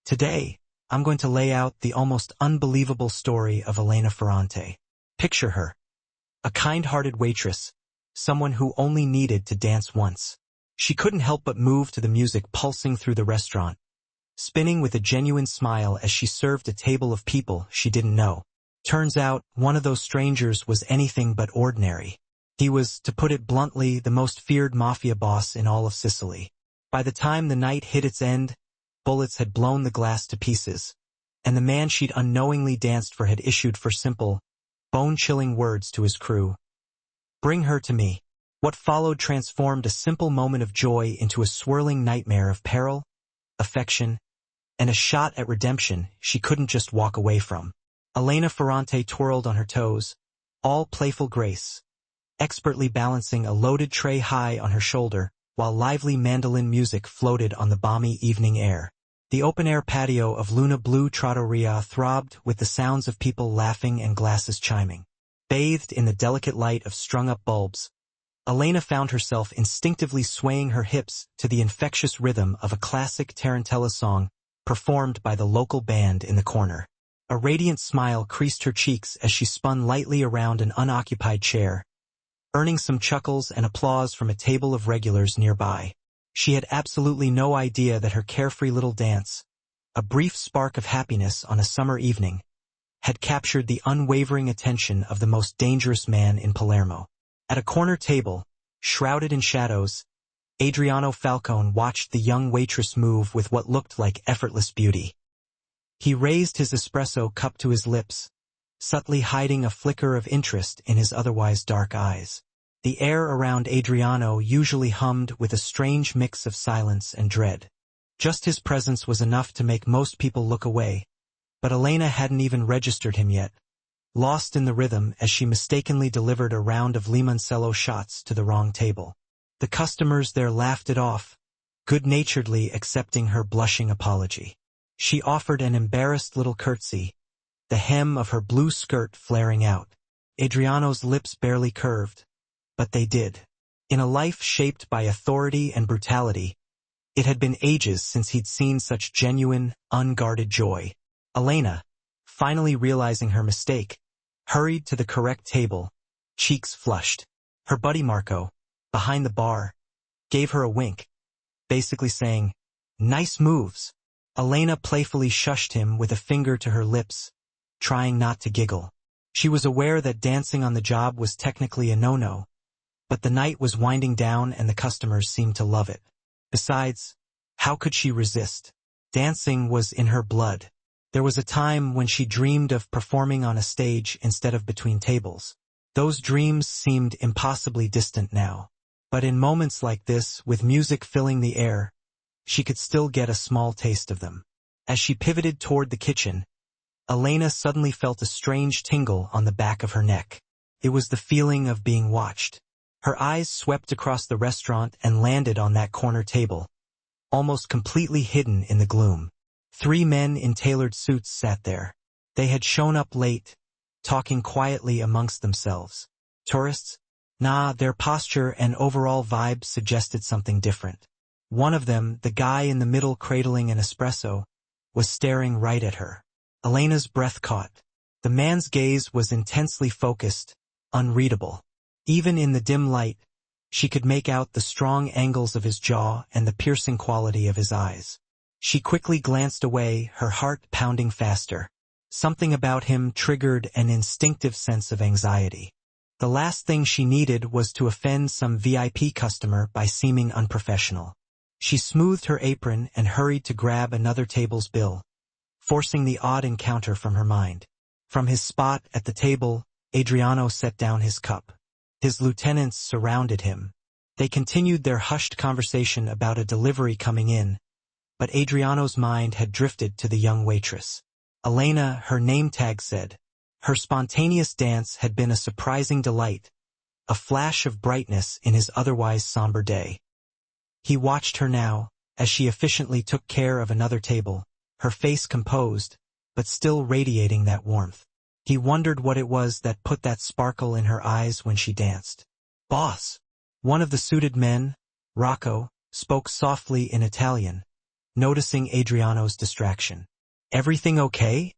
Today, I'm going to lay out the almost unbelievable story of Elena Ferrante. Picture her. A kind-hearted waitress, someone who only needed to dance once. She couldn't help but move to the music pulsing through the restaurant, spinning with a genuine smile as she served a table of people she didn't know. Turns out, one of those strangers was anything but ordinary. He was, to put it bluntly, the most feared mafia boss in all of Sicily. By the time the night hit its end, bullets had blown the glass to pieces, and the man she'd unknowingly danced for had issued for simple, bone-chilling words to his crew. "Bring her to me." What followed transformed a simple moment of joy into a swirling nightmare of peril, affection, and a shot at redemption she couldn't just walk away from. Elena Ferrante twirled on her toes, all playful grace, expertly balancing a loaded tray high on her shoulder, while lively mandolin music floated on the balmy evening air. The open-air patio of Luna Blue Trattoria throbbed with the sounds of people laughing and glasses chiming. Bathed in the delicate light of strung-up bulbs, Elena found herself instinctively swaying her hips to the infectious rhythm of a classic tarantella song performed by the local band in the corner. A radiant smile creased her cheeks as she spun lightly around an unoccupied chair, earning some chuckles and applause from a table of regulars nearby. She had absolutely no idea that her carefree little dance, a brief spark of happiness on a summer evening, had captured the unwavering attention of the most dangerous man in Palermo. At a corner table, shrouded in shadows, Adriano Falcone watched the young waitress move with what looked like effortless beauty. He raised his espresso cup to his lips, subtly hiding a flicker of interest in his otherwise dark eyes. The air around Adriano usually hummed with a strange mix of silence and dread. Just his presence was enough to make most people look away, but Elena hadn't even registered him yet, lost in the rhythm as she mistakenly delivered a round of limoncello shots to the wrong table. The customers there laughed it off, good-naturedly accepting her blushing apology. She offered an embarrassed little curtsy, the hem of her blue skirt flaring out. Adriano's lips barely curved, but they did. In a life shaped by authority and brutality, it had been ages since he'd seen such genuine, unguarded joy. Elena, finally realizing her mistake, hurried to the correct table, cheeks flushed. Her buddy Marco, behind the bar, gave her a wink, basically saying, "Nice moves." Elena playfully shushed him with a finger to her lips, trying not to giggle. She was aware that dancing on the job was technically a no-no, but the night was winding down and the customers seemed to love it. Besides, how could she resist? Dancing was in her blood. There was a time when she dreamed of performing on a stage instead of between tables. Those dreams seemed impossibly distant now. But in moments like this, with music filling the air, she could still get a small taste of them. As she pivoted toward the kitchen, Elena suddenly felt a strange tingle on the back of her neck. It was the feeling of being watched. Her eyes swept across the restaurant and landed on that corner table, almost completely hidden in the gloom. 3 men in tailored suits sat there. They had shown up late, talking quietly amongst themselves. Tourists? Nah, their posture and overall vibe suggested something different. One of them, the guy in the middle cradling an espresso, was staring right at her. Elena's breath caught. The man's gaze was intensely focused, unreadable. Even in the dim light, she could make out the strong angles of his jaw and the piercing quality of his eyes. She quickly glanced away, her heart pounding faster. Something about him triggered an instinctive sense of anxiety. The last thing she needed was to offend some VIP customer by seeming unprofessional. She smoothed her apron and hurried to grab another table's bill, forcing the odd encounter from her mind. From his spot at the table, Adriano set down his cup. His lieutenants surrounded him. They continued their hushed conversation about a delivery coming in, but Adriano's mind had drifted to the young waitress. Elena, her name tag said. Her spontaneous dance had been a surprising delight, a flash of brightness in his otherwise somber day. He watched her now, as she efficiently took care of another table, her face composed, but still radiating that warmth. He wondered what it was that put that sparkle in her eyes when she danced. "Boss!" One of the suited men, Rocco, spoke softly in Italian, noticing Adriano's distraction. "Everything okay?"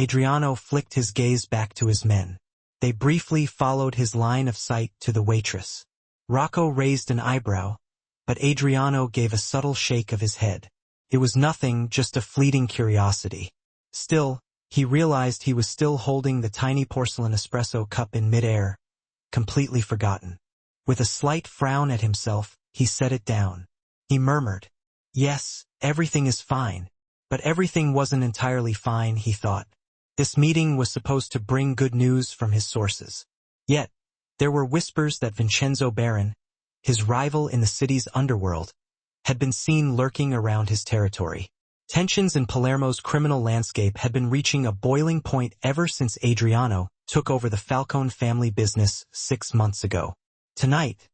Adriano flicked his gaze back to his men. They briefly followed his line of sight to the waitress. Rocco raised an eyebrow, but Adriano gave a subtle shake of his head. It was nothing, just a fleeting curiosity. Still, he realized he was still holding the tiny porcelain espresso cup in midair, completely forgotten. With a slight frown at himself, he set it down. He murmured, "Yes, everything is fine." But everything wasn't entirely fine, he thought. This meeting was supposed to bring good news from his sources. Yet, there were whispers that Vincenzo Baron, his rival in the city's underworld, had been seen lurking around his territory. Tensions in Palermo's criminal landscape had been reaching a boiling point ever since Adriano took over the Falcone family business 6 months ago. Tonight,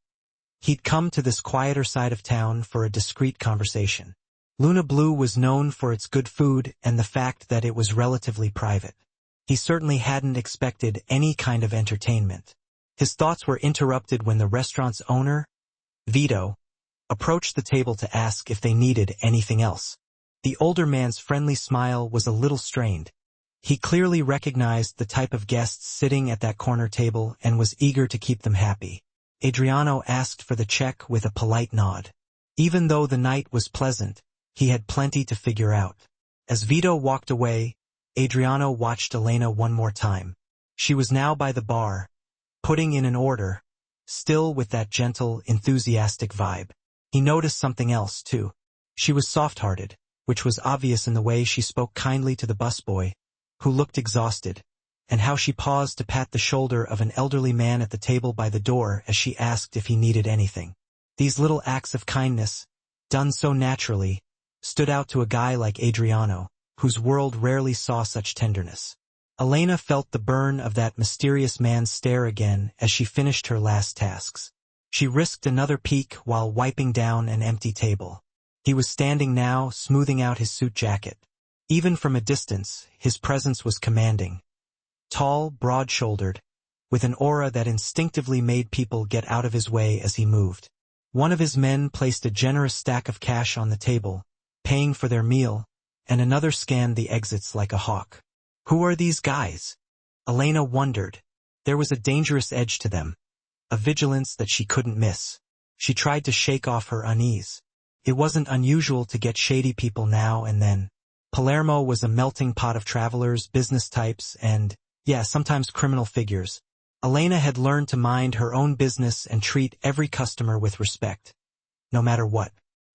he'd come to this quieter side of town for a discreet conversation. Luna Blue was known for its good food and the fact that it was relatively private. He certainly hadn't expected any kind of entertainment. His thoughts were interrupted when the restaurant's owner, Vito, approached the table to ask if they needed anything else. The older man's friendly smile was a little strained. He clearly recognized the type of guests sitting at that corner table and was eager to keep them happy. Adriano asked for the check with a polite nod. Even though the night was pleasant, he had plenty to figure out. As Vito walked away, Adriano watched Elena one more time. She was now by the bar, putting in an order, still with that gentle, enthusiastic vibe. He noticed something else, too. She was soft-hearted, which was obvious in the way she spoke kindly to the busboy, who looked exhausted, and how she paused to pat the shoulder of an elderly man at the table by the door as she asked if he needed anything. These little acts of kindness, done so naturally, stood out to a guy like Adriano, whose world rarely saw such tenderness. Elena felt the burn of that mysterious man's stare again as she finished her last tasks. She risked another peek while wiping down an empty table. He was standing now, smoothing out his suit jacket. Even from a distance, his presence was commanding. Tall, broad-shouldered, with an aura that instinctively made people get out of his way as he moved. One of his men placed a generous stack of cash on the table, paying for their meal, and another scanned the exits like a hawk. Who are these guys? Elena wondered. There was a dangerous edge to them, a vigilance that she couldn't miss. She tried to shake off her unease. It wasn't unusual to get shady people now and then. Palermo was a melting pot of travelers, business types, and, sometimes criminal figures. Elena had learned to mind her own business and treat every customer with respect, no matter what.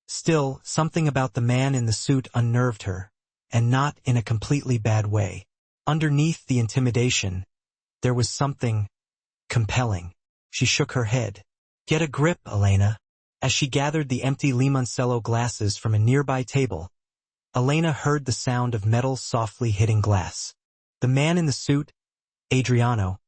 Still, something about the man in the suit unnerved her, and not in a completely bad way. Underneath the intimidation, there was something compelling. She shook her head. "Get a grip, Elena." As she gathered the empty Limoncello glasses from a nearby table, Elena heard the sound of metal softly hitting glass. The man in the suit, Adriano,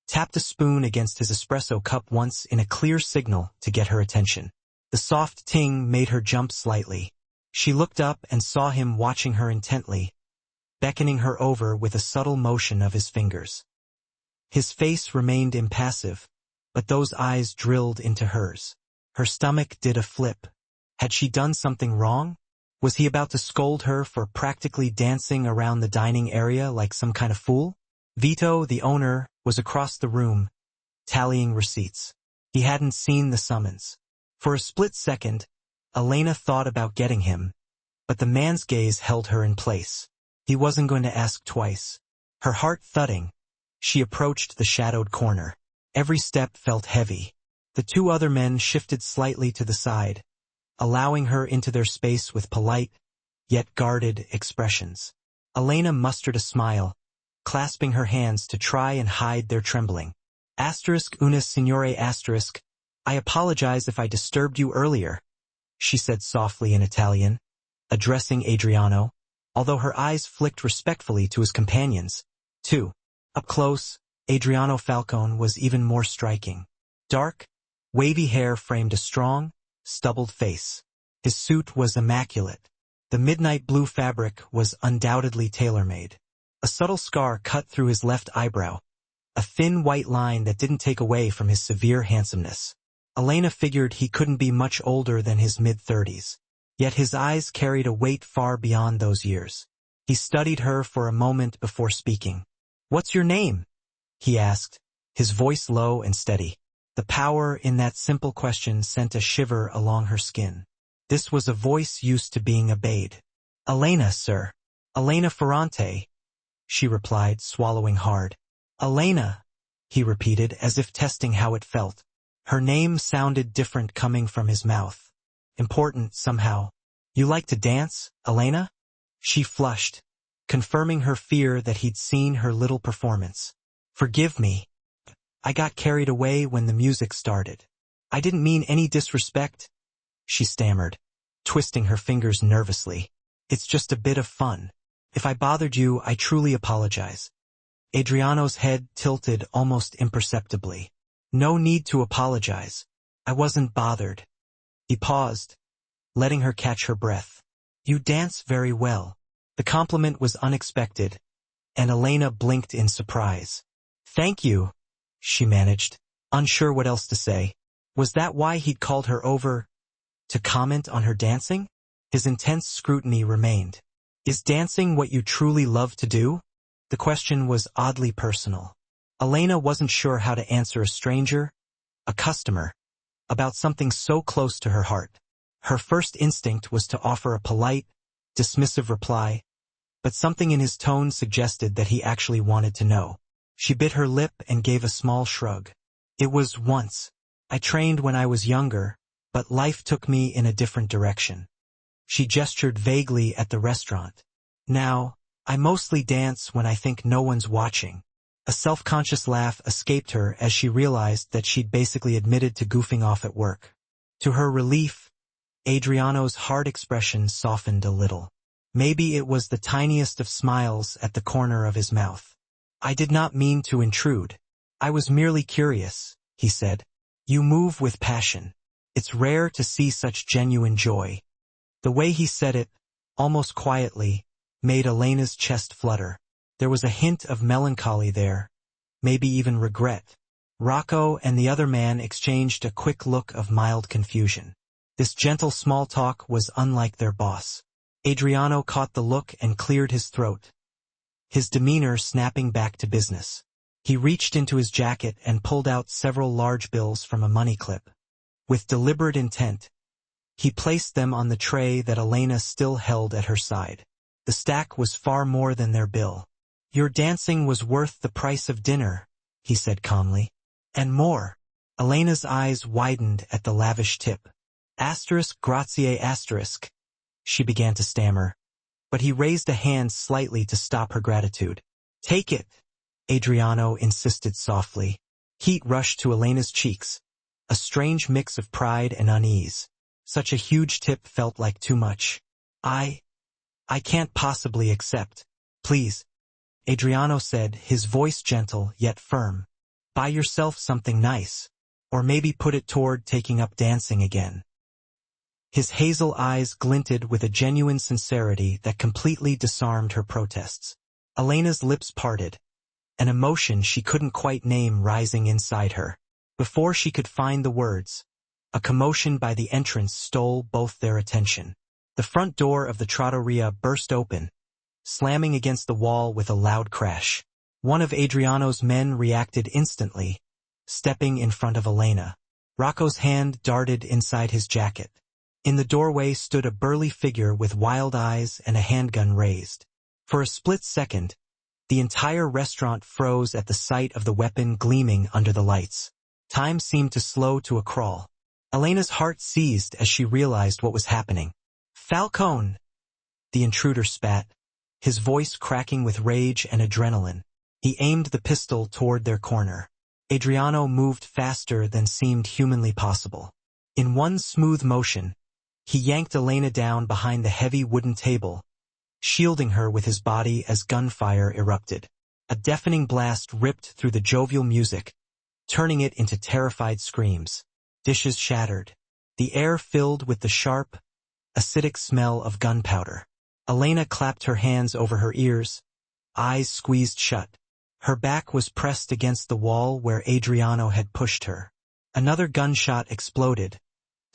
tapped a spoon against his espresso cup once in a clear signal to get her attention. The soft ting made her jump slightly. She looked up and saw him watching her intently, beckoning her over with a subtle motion of his fingers. His face remained impassive, but those eyes drilled into hers. Her stomach did a flip. Had she done something wrong? Was he about to scold her for practically dancing around the dining area like some kind of fool? Vito, the owner, was across the room, tallying receipts. He hadn't seen the summons. For a split second, Elena thought about getting him, but the man's gaze held her in place. He wasn't going to ask twice. Her heart thudding, she approached the shadowed corner. Every step felt heavy. The two other men shifted slightly to the side, allowing her into their space with polite, yet guarded expressions. Elena mustered a smile, clasping her hands to try and hide their trembling. *Una signore*. "I apologize if I disturbed you earlier," she said softly in Italian, addressing Adriano, although her eyes flicked respectfully to his companions, too. Up close, Adriano Falcone was even more striking. Dark, wavy hair framed a strong, stubbled face. His suit was immaculate. The midnight blue fabric was undoubtedly tailor-made. A subtle scar cut through his left eyebrow, a thin white line that didn't take away from his severe handsomeness. Elena figured he couldn't be much older than his mid-30s. Yet his eyes carried a weight far beyond those years. He studied her for a moment before speaking. "What's your name?" he asked, his voice low and steady. The power in that simple question sent a shiver along her skin. This was a voice used to being obeyed. "Elena, sir. Elena Ferrante," she replied, swallowing hard. "Elena," he repeated, as if testing how it felt. Her name sounded different coming from his mouth. Important, somehow. "You like to dance, Elena?" She flushed, confirming her fear that he'd seen her little performance. "Forgive me. I got carried away when the music started. I didn't mean any disrespect," she stammered, twisting her fingers nervously. "It's just a bit of fun. If I bothered you, I truly apologize." Adriano's head tilted almost imperceptibly. "No need to apologize. I wasn't bothered." He paused, letting her catch her breath. "You dance very well." The compliment was unexpected, and Elena blinked in surprise. "Thank you," she managed, unsure what else to say. Was that why he'd called her over? To comment on her dancing? His intense scrutiny remained. "Is dancing what you truly love to do?" The question was oddly personal. Elena wasn't sure how to answer a stranger, a customer, about something so close to her heart. Her first instinct was to offer a polite, dismissive reply, but something in his tone suggested that he actually wanted to know. She bit her lip and gave a small shrug. "It was once. I trained when I was younger, but life took me in a different direction." She gestured vaguely at the restaurant. "Now, I mostly dance when I think no one's watching." A self-conscious laugh escaped her as she realized that she'd basically admitted to goofing off at work. To her relief, Adriano's hard expression softened a little. Maybe it was the tiniest of smiles at the corner of his mouth. "I did not mean to intrude. I was merely curious," he said. "You move with passion. It's rare to see such genuine joy." The way he said it, almost quietly, made Elena's chest flutter. There was a hint of melancholy there, maybe even regret. Rocco and the other man exchanged a quick look of mild confusion. This gentle small talk was unlike their boss. Adriano caught the look and cleared his throat, his demeanor snapping back to business. He reached into his jacket and pulled out several large bills from a money clip. With deliberate intent, he placed them on the tray that Elena still held at her side. The stack was far more than their bill. "Your dancing was worth the price of dinner," he said calmly. "And more." Elena's eyes widened at the lavish tip. Grazie asterisk. She began to stammer, but he raised a hand slightly to stop her gratitude. "Take it," Adriano insisted softly. Heat rushed to Elena's cheeks, a strange mix of pride and unease. Such a huge tip felt like too much. I can't possibly accept." "Please," Adriano said, his voice gentle yet firm. "Buy yourself something nice, or maybe put it toward taking up dancing again." His hazel eyes glinted with a genuine sincerity that completely disarmed her protests. Elena's lips parted, an emotion she couldn't quite name rising inside her. Before she could find the words, a commotion by the entrance stole both their attention. The front door of the trattoria burst open, slamming against the wall with a loud crash. One of Adriano's men reacted instantly, stepping in front of Elena. Rocco's hand darted inside his jacket. In the doorway stood a burly figure with wild eyes and a handgun raised. For a split second, the entire restaurant froze at the sight of the weapon gleaming under the lights. Time seemed to slow to a crawl. Elena's heart seized as she realized what was happening. "Falcone!" The intruder spat, his voice cracking with rage and adrenaline. He aimed the pistol toward their corner. Adriano moved faster than seemed humanly possible. In one smooth motion, he yanked Elena down behind the heavy wooden table, shielding her with his body as gunfire erupted. A deafening blast ripped through the jovial music, turning it into terrified screams. Dishes shattered. The air filled with the sharp, acidic smell of gunpowder. Elena clapped her hands over her ears, eyes squeezed shut. Her back was pressed against the wall where Adriano had pushed her. Another gunshot exploded,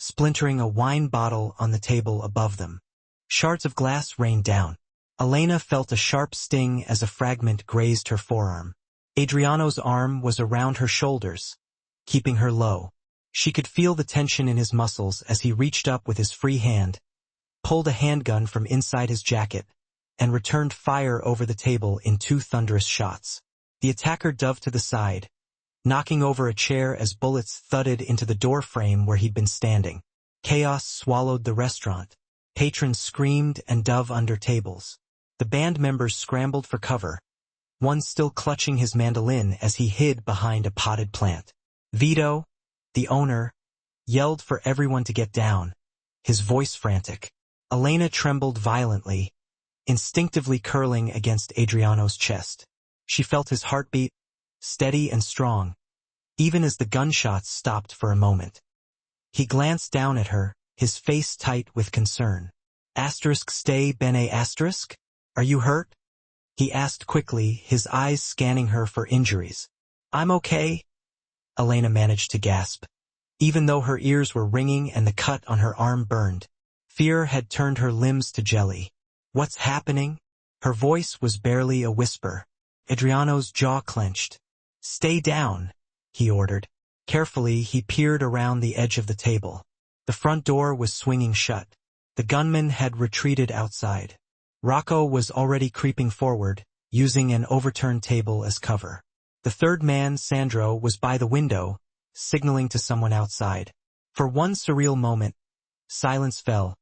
splintering a wine bottle on the table above them. Shards of glass rained down. Elena felt a sharp sting as a fragment grazed her forearm. Adriano's arm was around her shoulders, keeping her low. She could feel the tension in his muscles as he reached up with his free hand, pulled a handgun from inside his jacket, and returned fire over the table in 2 thunderous shots. The attacker dove to the side, knocking over a chair as bullets thudded into the door frame where he'd been standing. Chaos swallowed the restaurant. Patrons screamed and dove under tables. The band members scrambled for cover, one still clutching his mandolin as he hid behind a potted plant. Vito, the owner, yelled for everyone to get down, his voice frantic. Elena trembled violently, instinctively curling against Adriano's chest. She felt his heartbeat, steady and strong, even as the gunshots stopped for a moment. He glanced down at her, his face tight with concern. Stay bene asterisk? Are you hurt? He asked quickly, his eyes scanning her for injuries. I'm okay, Elena managed to gasp, even though her ears were ringing and the cut on her arm burned. Fear had turned her limbs to jelly. What's happening? Her voice was barely a whisper. Adriano's jaw clenched. Stay down, he ordered. Carefully, he peered around the edge of the table. The front door was swinging shut. The gunman had retreated outside. Rocco was already creeping forward, using an overturned table as cover. The third man, Sandro, was by the window, signaling to someone outside. For one surreal moment, silence fell,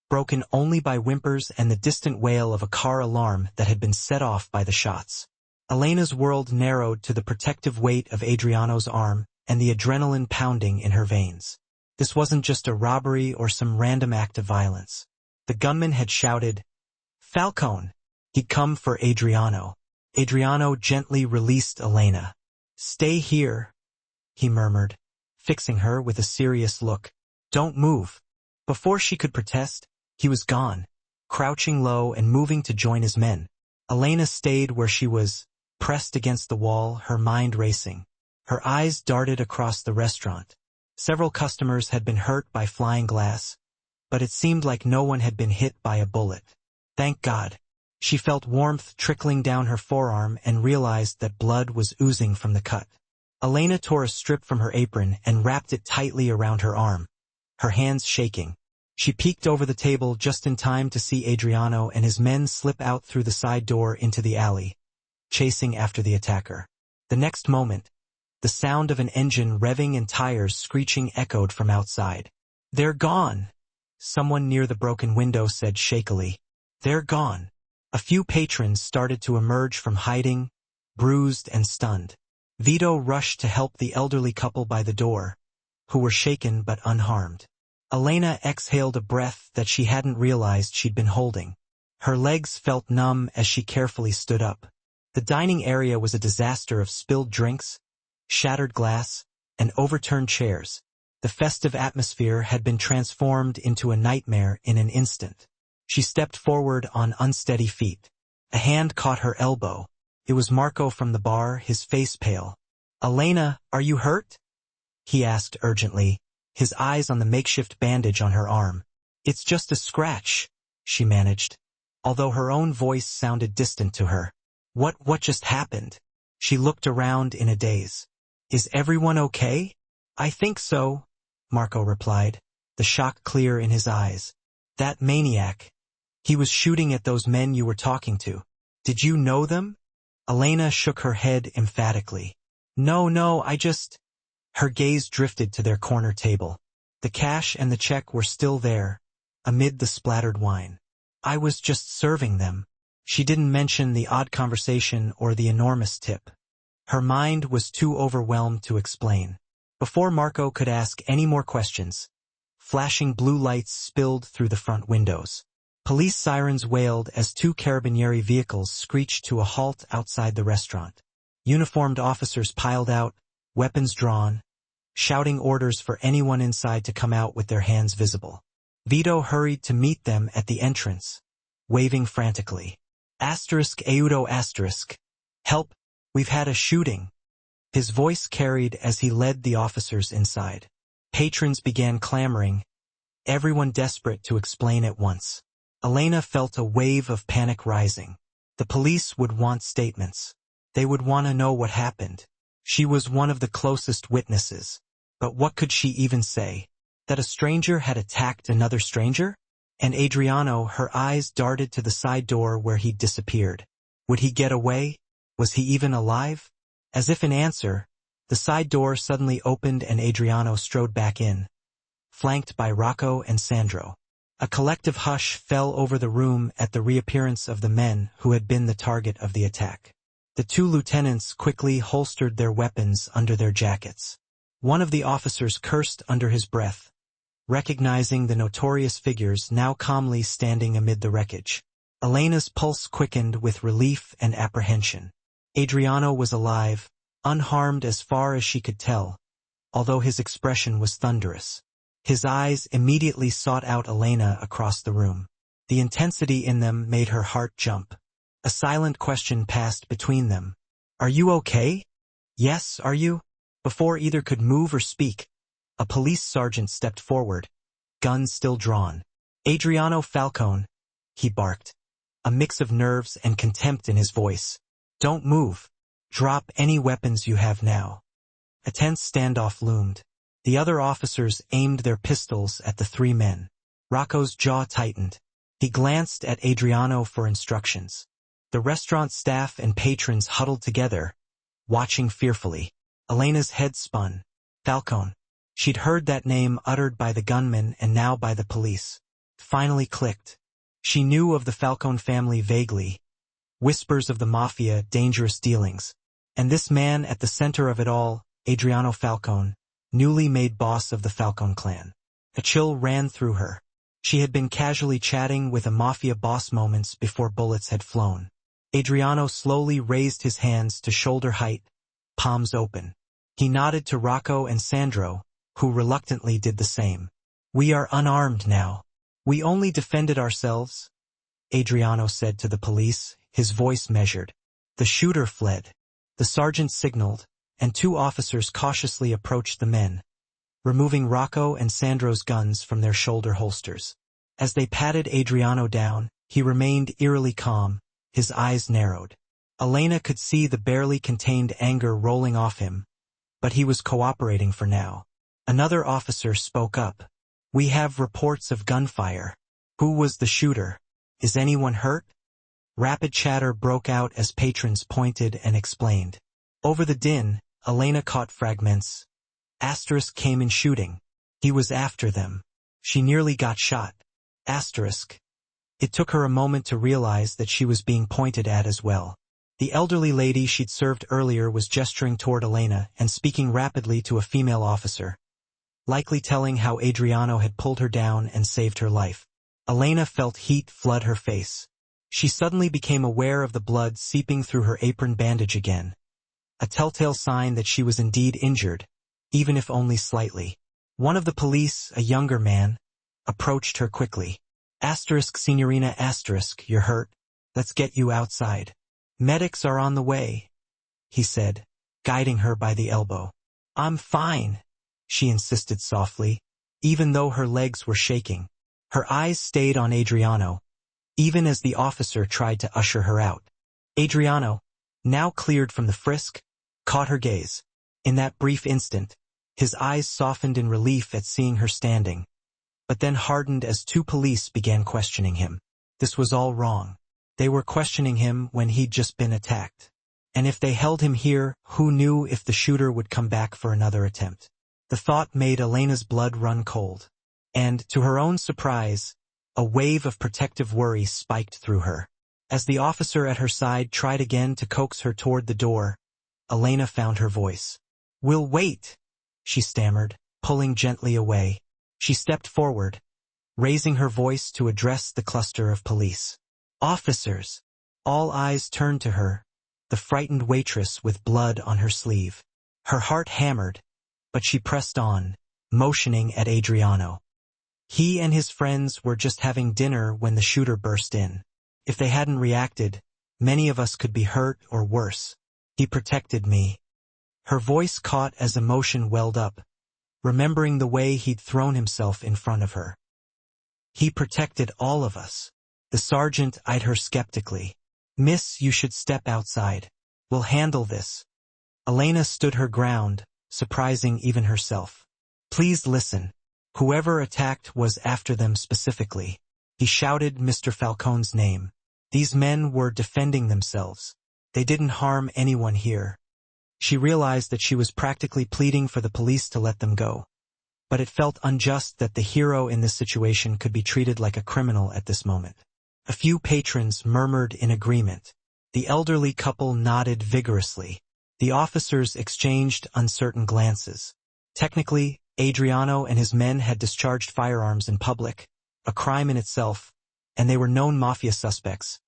broken only by whimpers and the distant wail of a car alarm that had been set off by the shots. Elena's world narrowed to the protective weight of Adriano's arm and the adrenaline pounding in her veins. This wasn't just a robbery or some random act of violence. The gunman had shouted, Falcone! He'd come for Adriano. Adriano gently released Elena. Stay here, he murmured, fixing her with a serious look. Don't move. Before she could protest, he was gone, crouching low and moving to join his men. Elena stayed where she was, pressed against the wall, her mind racing. Her eyes darted across the restaurant. Several customers had been hurt by flying glass, but it seemed like no one had been hit by a bullet. Thank God. She felt warmth trickling down her forearm and realized that blood was oozing from the cut. Elena tore a strip from her apron and wrapped it tightly around her arm, her hands shaking. She peeked over the table just in time to see Adriano and his men slip out through the side door into the alley, chasing after the attacker. The next moment, the sound of an engine revving and tires screeching echoed from outside. They're gone, someone near the broken window said shakily. They're gone. A few patrons started to emerge from hiding, bruised and stunned. Vito rushed to help the elderly couple by the door, who were shaken but unharmed. Elena exhaled a breath that she hadn't realized she'd been holding. Her legs felt numb as she carefully stood up. The dining area was a disaster of spilled drinks, shattered glass, and overturned chairs. The festive atmosphere had been transformed into a nightmare in an instant. She stepped forward on unsteady feet. A hand caught her elbow. It was Marco from the bar, his face pale. Elena, are you hurt? He asked urgently, his eyes on the makeshift bandage on her arm. It's just a scratch, she managed, although her own voice sounded distant to her. What just happened? She looked around in a daze. Is everyone okay? I think so, Marco replied, the shock clear in his eyes. That maniac. He was shooting at those men you were talking to. Did you know them? Elena shook her head emphatically. No, I just... Her gaze drifted to their corner table. The cash and the check were still there, amid the splattered wine. I was just serving them. She didn't mention the odd conversation or the enormous tip. Her mind was too overwhelmed to explain. Before Marco could ask any more questions, flashing blue lights spilled through the front windows. Police sirens wailed as 2 carabinieri vehicles screeched to a halt outside the restaurant. Uniformed officers piled out, weapons drawn, shouting orders for anyone inside to come out with their hands visible. Vito hurried to meet them at the entrance, waving frantically. *Audo***. Help, we've had a shooting. His voice carried as he led the officers inside. Patrons began clamoring, everyone desperate to explain at once. Elena felt a wave of panic rising. The police would want statements. They would want to know what happened. She was one of the closest witnesses. But what could she even say? That a stranger had attacked another stranger? And Adriano, her eyes darted to the side door where he'd disappeared. Would he get away? Was he even alive? As if in answer, the side door suddenly opened and Adriano strode back in, flanked by Rocco and Sandro. A collective hush fell over the room at the reappearance of the men who had been the target of the attack. The two lieutenants quickly holstered their weapons under their jackets. One of the officers cursed under his breath, recognizing the notorious figures now calmly standing amid the wreckage. Elena's pulse quickened with relief and apprehension. Adriano was alive, unharmed as far as she could tell, although his expression was thunderous. His eyes immediately sought out Elena across the room. The intensity in them made her heart jump. A silent question passed between them. "Are you okay?" "Yes, are you?" Before either could move or speak, a police sergeant stepped forward, gun still drawn. "Adriano Falcone," he barked, a mix of nerves and contempt in his voice. "Don't move. Drop any weapons you have now." A tense standoff loomed. The other officers aimed their pistols at the three men. Rocco's jaw tightened. He glanced at Adriano for instructions. The restaurant staff and patrons huddled together, watching fearfully. Elena's head spun. Falcone. She'd heard that name uttered by the gunman and now by the police. Finally clicked. She knew of the Falcone family vaguely. Whispers of the mafia, dangerous dealings. And this man at the center of it all, Adriano Falcone, newly made boss of the Falcone clan. A chill ran through her. She had been casually chatting with a mafia boss moments before bullets had flown. Adriano slowly raised his hands to shoulder height, palms open. He nodded to Rocco and Sandro, who reluctantly did the same. "We are unarmed now. We only defended ourselves," Adriano said to the police, his voice measured. The shooter fled. The sergeant signaled, and two officers cautiously approached the men, removing Rocco and Sandro's guns from their shoulder holsters. As they patted Adriano down, he remained eerily calm, his eyes narrowed. Elena could see the barely contained anger rolling off him, but he was cooperating for now. Another officer spoke up. "We have reports of gunfire. Who was the shooter? Is anyone hurt?" Rapid chatter broke out as patrons pointed and explained. Over the din, Elena caught fragments. Asterisk came in shooting. He was after them. She nearly got shot. Asterisk. It took her a moment to realize that she was being pointed at as well. The elderly lady she'd served earlier was gesturing toward Elena and speaking rapidly to a female officer, likely telling how Adriano had pulled her down and saved her life. Elena felt heat flood her face. She suddenly became aware of the blood seeping through her apron bandage again, a telltale sign that she was indeed injured, even if only slightly. One of the police, a younger man, approached her quickly. Asterisk, Signorina Asterisk, you're hurt. Let's get you outside. Medics are on the way, he said, guiding her by the elbow. I'm fine, she insisted softly, even though her legs were shaking. Her eyes stayed on Adriano, even as the officer tried to usher her out. Adriano, now cleared from the frisk, caught her gaze. In that brief instant, his eyes softened in relief at seeing her standing, but then hardened as two police began questioning him. This was all wrong. They were questioning him when he'd just been attacked. And if they held him here, who knew if the shooter would come back for another attempt? The thought made Elena's blood run cold. And, to her own surprise, a wave of protective worry spiked through her. As the officer at her side tried again to coax her toward the door, Elena found her voice. We'll wait, she stammered, pulling gently away. She stepped forward, raising her voice to address the cluster of police. Officers! All eyes turned to her, the frightened waitress with blood on her sleeve. Her heart hammered, but she pressed on, motioning at Adriano. He and his friends were just having dinner when the shooter burst in. If they hadn't reacted, many of us could be hurt or worse. He protected me. Her voice caught as emotion welled up, remembering the way he'd thrown himself in front of her. He protected all of us. The sergeant eyed her skeptically. Miss, you should step outside. We'll handle this. Elena stood her ground, surprising even herself. Please listen. Whoever attacked was after them specifically. He shouted Mr. Falcone's name. These men were defending themselves. They didn't harm anyone here. She realized that she was practically pleading for the police to let them go. But it felt unjust that the hero in this situation could be treated like a criminal at this moment. A few patrons murmured in agreement. The elderly couple nodded vigorously. The officers exchanged uncertain glances. Technically, Adriano and his men had discharged firearms in public, a crime in itself, and they were known mafia suspects.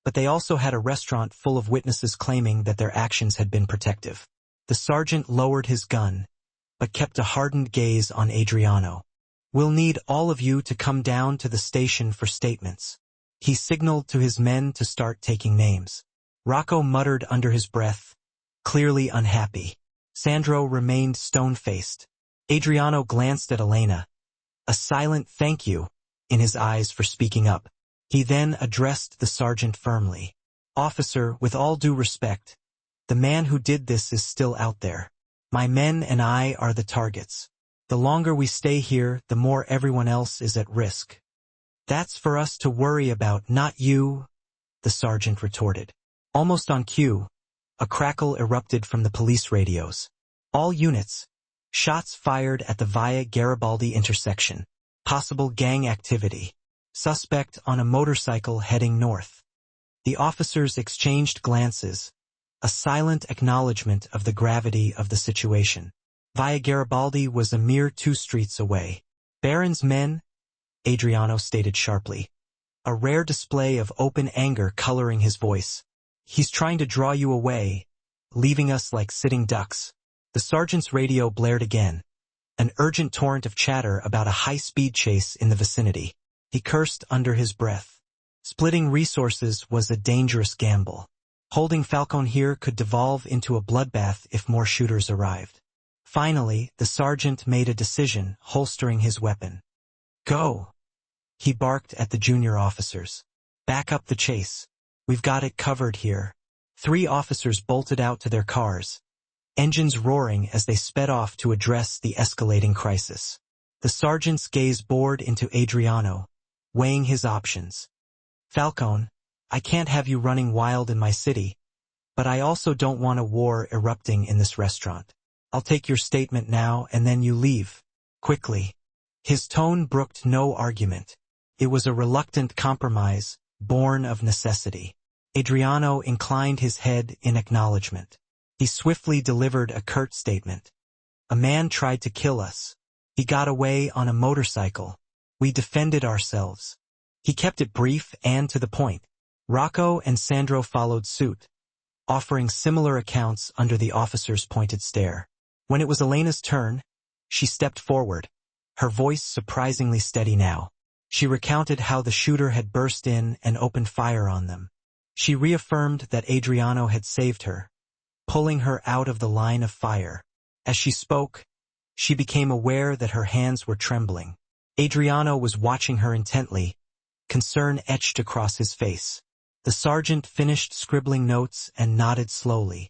But they also had a restaurant full of witnesses claiming that their actions had been protective. The sergeant lowered his gun, but kept a hardened gaze on Adriano. We'll need all of you to come down to the station for statements. He signaled to his men to start taking names. Rocco muttered under his breath, clearly unhappy. Sandro remained stone-faced. Adriano glanced at Elena, a silent thank you in his eyes for speaking up. He then addressed the sergeant firmly. Officer, with all due respect, the man who did this is still out there. My men and I are the targets. The longer we stay here, the more everyone else is at risk. That's for us to worry about, not you, the sergeant retorted. Almost on cue, a crackle erupted from the police radios. All units. Shots fired at the Via Garibaldi intersection. Possible gang activity. Suspect on a motorcycle heading north. The officers exchanged glances, a silent acknowledgement of the gravity of the situation. Via Garibaldi was a mere 2 streets away. Baron's men, Adriano stated sharply. A rare display of open anger coloring his voice. He's trying to draw you away, leaving us like sitting ducks. The sergeant's radio blared again. An urgent torrent of chatter about a high-speed chase in the vicinity. He cursed under his breath. Splitting resources was a dangerous gamble. Holding Falcone here could devolve into a bloodbath if more shooters arrived. Finally, the sergeant made a decision, holstering his weapon. Go! He barked at the junior officers. Back up the chase. We've got it covered here. 3 officers bolted out to their cars, engines roaring as they sped off to address the escalating crisis. The sergeant's gaze bored into Adriano, weighing his options. Falcone, I can't have you running wild in my city, but I also don't want a war erupting in this restaurant. I'll take your statement now and then you leave. Quickly. His tone brooked no argument. It was a reluctant compromise, born of necessity. Adriano inclined his head in acknowledgement. He swiftly delivered a curt statement. A man tried to kill us. He got away on a motorcycle. We defended ourselves. He kept it brief and to the point. Rocco and Sandro followed suit, offering similar accounts under the officer's pointed stare. When it was Elena's turn, she stepped forward, her voice surprisingly steady now. She recounted how the shooter had burst in and opened fire on them. She reaffirmed that Adriano had saved her, pulling her out of the line of fire. As she spoke, she became aware that her hands were trembling. Adriano was watching her intently, concern etched across his face. The sergeant finished scribbling notes and nodded slowly.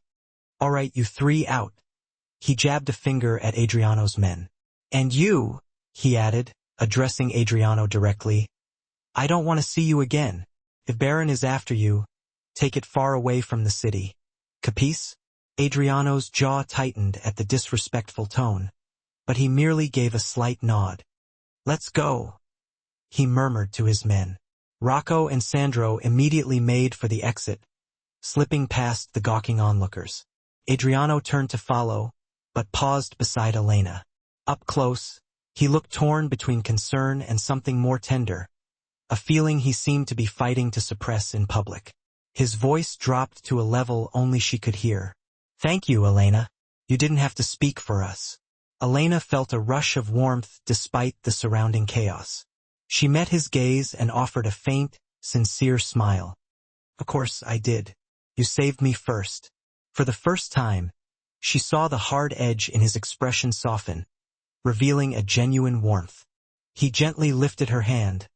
All right, you 3 out. He jabbed a finger at Adriano's men. And you, he added, addressing Adriano directly, I don't want to see you again. If Baron is after you, take it far away from the city. Capice? Adriano's jaw tightened at the disrespectful tone, but he merely gave a slight nod. Let's go, he murmured to his men. Rocco and Sandro immediately made for the exit, slipping past the gawking onlookers. Adriano turned to follow, but paused beside Elena. Up close, he looked torn between concern and something more tender, a feeling he seemed to be fighting to suppress in public. His voice dropped to a level only she could hear. Thank you, Elena. You didn't have to speak for us. Elena felt a rush of warmth despite the surrounding chaos. She met his gaze and offered a faint, sincere smile. Of course I did. You saved me first. For the first time, she saw the hard edge in his expression soften, revealing a genuine warmth. He gently lifted her hand,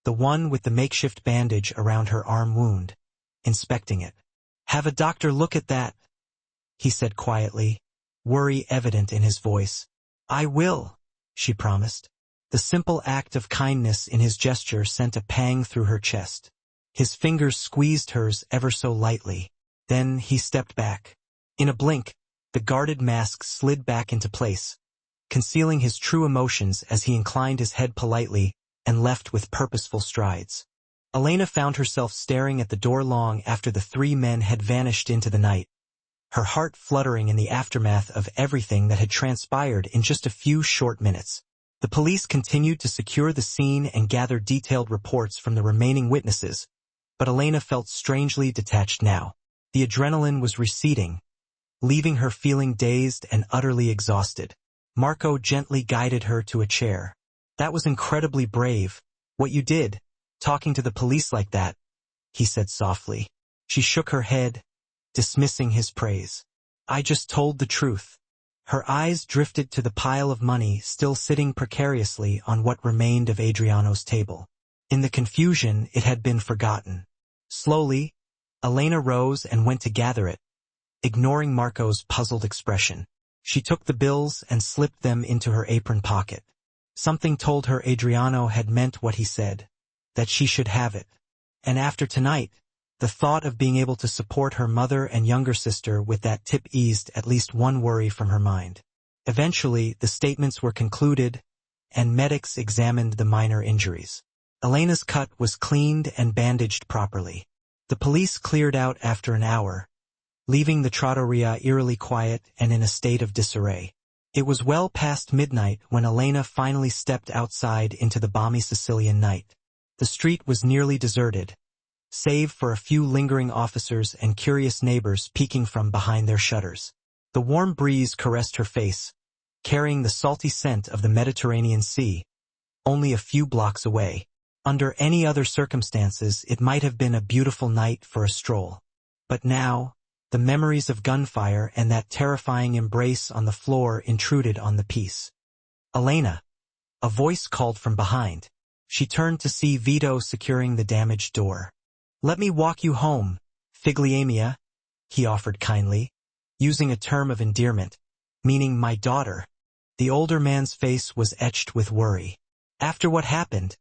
the one with the makeshift bandage around her arm wound, inspecting it. "Have a doctor look at that," he said quietly, worry evident in his voice. "I will," she promised. The simple act of kindness in his gesture sent a pang through her chest. His fingers squeezed hers ever so lightly. Then he stepped back. In a blink, the guarded mask slid back into place, concealing his true emotions as he inclined his head politely and left with purposeful strides. Elena found herself staring at the door long after the three men had vanished into the night, her heart fluttering in the aftermath of everything that had transpired in just a few short minutes. The police continued to secure the scene and gather detailed reports from the remaining witnesses, but Elena felt strangely detached now. The adrenaline was receding, leaving her feeling dazed and utterly exhausted. Marco gently guided her to a chair. "That was incredibly brave, what you did, talking to the police like that," he said softly. She shook her head, dismissing his praise. "I just told the truth." Her eyes drifted to the pile of money still sitting precariously on what remained of Adriano's table. In the confusion, it had been forgotten. Slowly, Elena rose and went to gather it, ignoring Marco's puzzled expression. She took the bills and slipped them into her apron pocket. Something told her Adriano had meant what he said, that she should have it. And after tonight, the thought of being able to support her mother and younger sister with that tip eased at least one worry from her mind. Eventually, the statements were concluded, and medics examined the minor injuries. Elena's cut was cleaned and bandaged properly. The police cleared out after an hour, leaving the trattoria eerily quiet and in a state of disarray. It was well past midnight when Elena finally stepped outside into the balmy Sicilian night. The street was nearly deserted, save for a few lingering officers and curious neighbors peeking from behind their shutters. The warm breeze caressed her face, carrying the salty scent of the Mediterranean Sea, only a few blocks away. Under any other circumstances, it might have been a beautiful night for a stroll. But now, the memories of gunfire and that terrifying embrace on the floor intruded on the peace. "Elena!" A voice called from behind. She turned to see Vito securing the damaged door. "Let me walk you home, Figliamia," he offered kindly, using a term of endearment, meaning my daughter. The older man's face was etched with worry. "After what happened,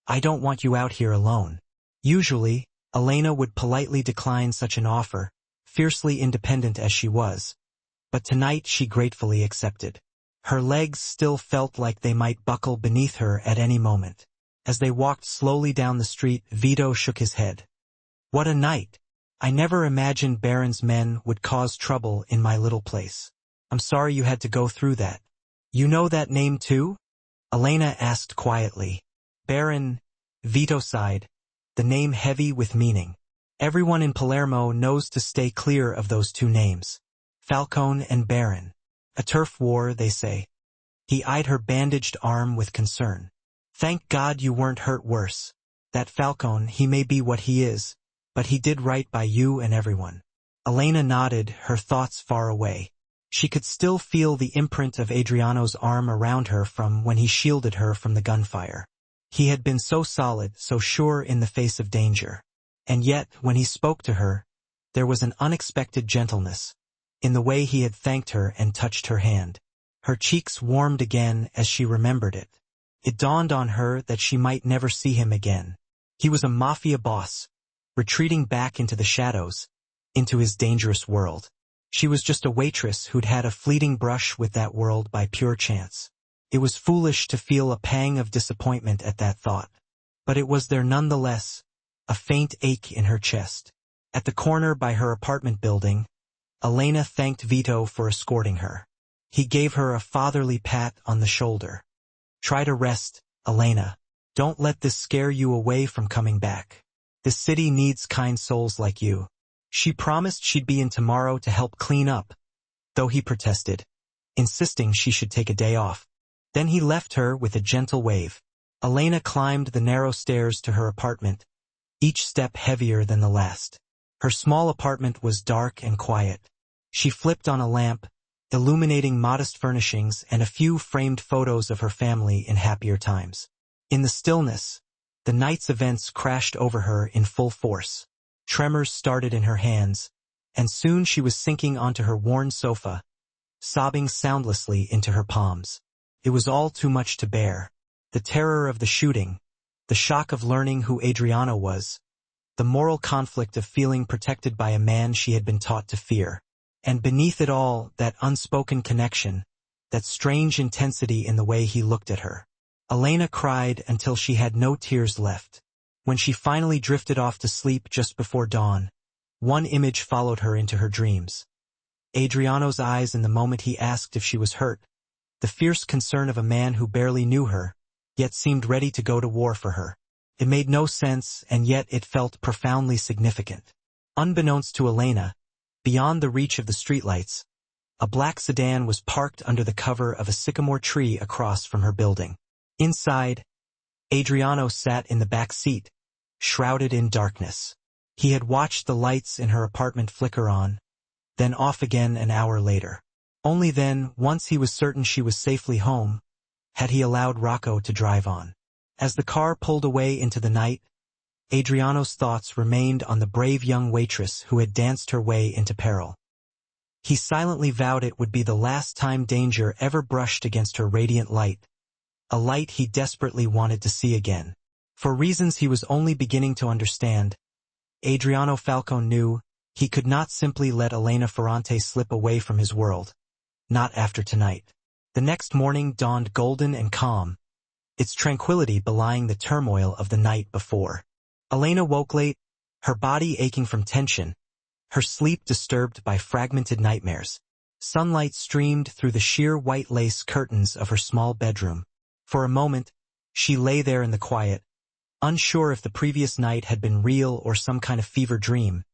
I don't want you out here alone." Usually, Elena would politely decline such an offer, fiercely independent as she was, but tonight she gratefully accepted. Her legs still felt like they might buckle beneath her at any moment. As they walked slowly down the street, Vito shook his head. "What a night! I never imagined Baron's men would cause trouble in my little place. I'm sorry you had to go through that." "You know that name too?" Elena asked quietly. "Baron," Vito sighed, the name heavy with meaning. "Everyone in Palermo knows to stay clear of those two names. Falcone and Baron. A turf war, they say." He eyed her bandaged arm with concern. "Thank God you weren't hurt worse. That Falcone, he may be what he is, but he did right by you and everyone." Elena nodded, her thoughts far away. She could still feel the imprint of Adriano's arm around her from when he shielded her from the gunfire. He had been so solid, so sure in the face of danger. And yet, when he spoke to her, there was an unexpected gentleness, in the way he had thanked her and touched her hand. Her cheeks warmed again as she remembered it. It dawned on her that she might never see him again. He was a mafia boss, retreating back into the shadows, into his dangerous world. She was just a waitress who'd had a fleeting brush with that world by pure chance. It was foolish to feel a pang of disappointment at that thought, but it was there nonetheless, a faint ache in her chest. At the corner by her apartment building, Elena thanked Vito for escorting her. He gave her a fatherly pat on the shoulder. "Try to rest, Elena. Don't let this scare you away from coming back. The city needs kind souls like you." She promised she'd be in tomorrow to help clean up, though he protested, insisting she should take a day off. Then he left her with a gentle wave. Elena climbed the narrow stairs to her apartment, each step heavier than the last. Her small apartment was dark and quiet. She flipped on a lamp, illuminating modest furnishings and a few framed photos of her family in happier times. In the stillness, The night's events crashed over her in full force. Tremors started in her hands, and soon she was sinking onto her worn sofa, sobbing soundlessly into her palms. It was all too much to bear. The terror of the shooting, the shock of learning who Adriano was, the moral conflict of feeling protected by a man she had been taught to fear. And beneath it all, that unspoken connection, that strange intensity in the way he looked at her. Elena cried until she had no tears left. When she finally drifted off to sleep just before dawn, one image followed her into her dreams. Adriano's eyes in the moment he asked if she was hurt, the fierce concern of a man who barely knew her, yet seemed ready to go to war for her. It made no sense, and yet it felt profoundly significant. Unbeknownst to Elena, beyond the reach of the streetlights, a black sedan was parked under the cover of a sycamore tree across from her building. Inside, Adriano sat in the back seat, shrouded in darkness. He had watched the lights in her apartment flicker on, then off again an hour later. Only then, once he was certain she was safely home, had he allowed Rocco to drive on. As the car pulled away into the night, Adriano's thoughts remained on the brave young waitress who had danced her way into peril. He silently vowed it would be the last time danger ever brushed against her radiant light, a light he desperately wanted to see again. For reasons he was only beginning to understand, Adriano Falcone knew he could not simply let Elena Ferrante slip away from his world. Not after tonight. The next morning dawned golden and calm, its tranquility belying the turmoil of the night before. Elena woke late, her body aching from tension, her sleep disturbed by fragmented nightmares. Sunlight streamed through the sheer white lace curtains of her small bedroom. For a moment, she lay there in the quiet, unsure if the previous night had been real or some kind of fever dream.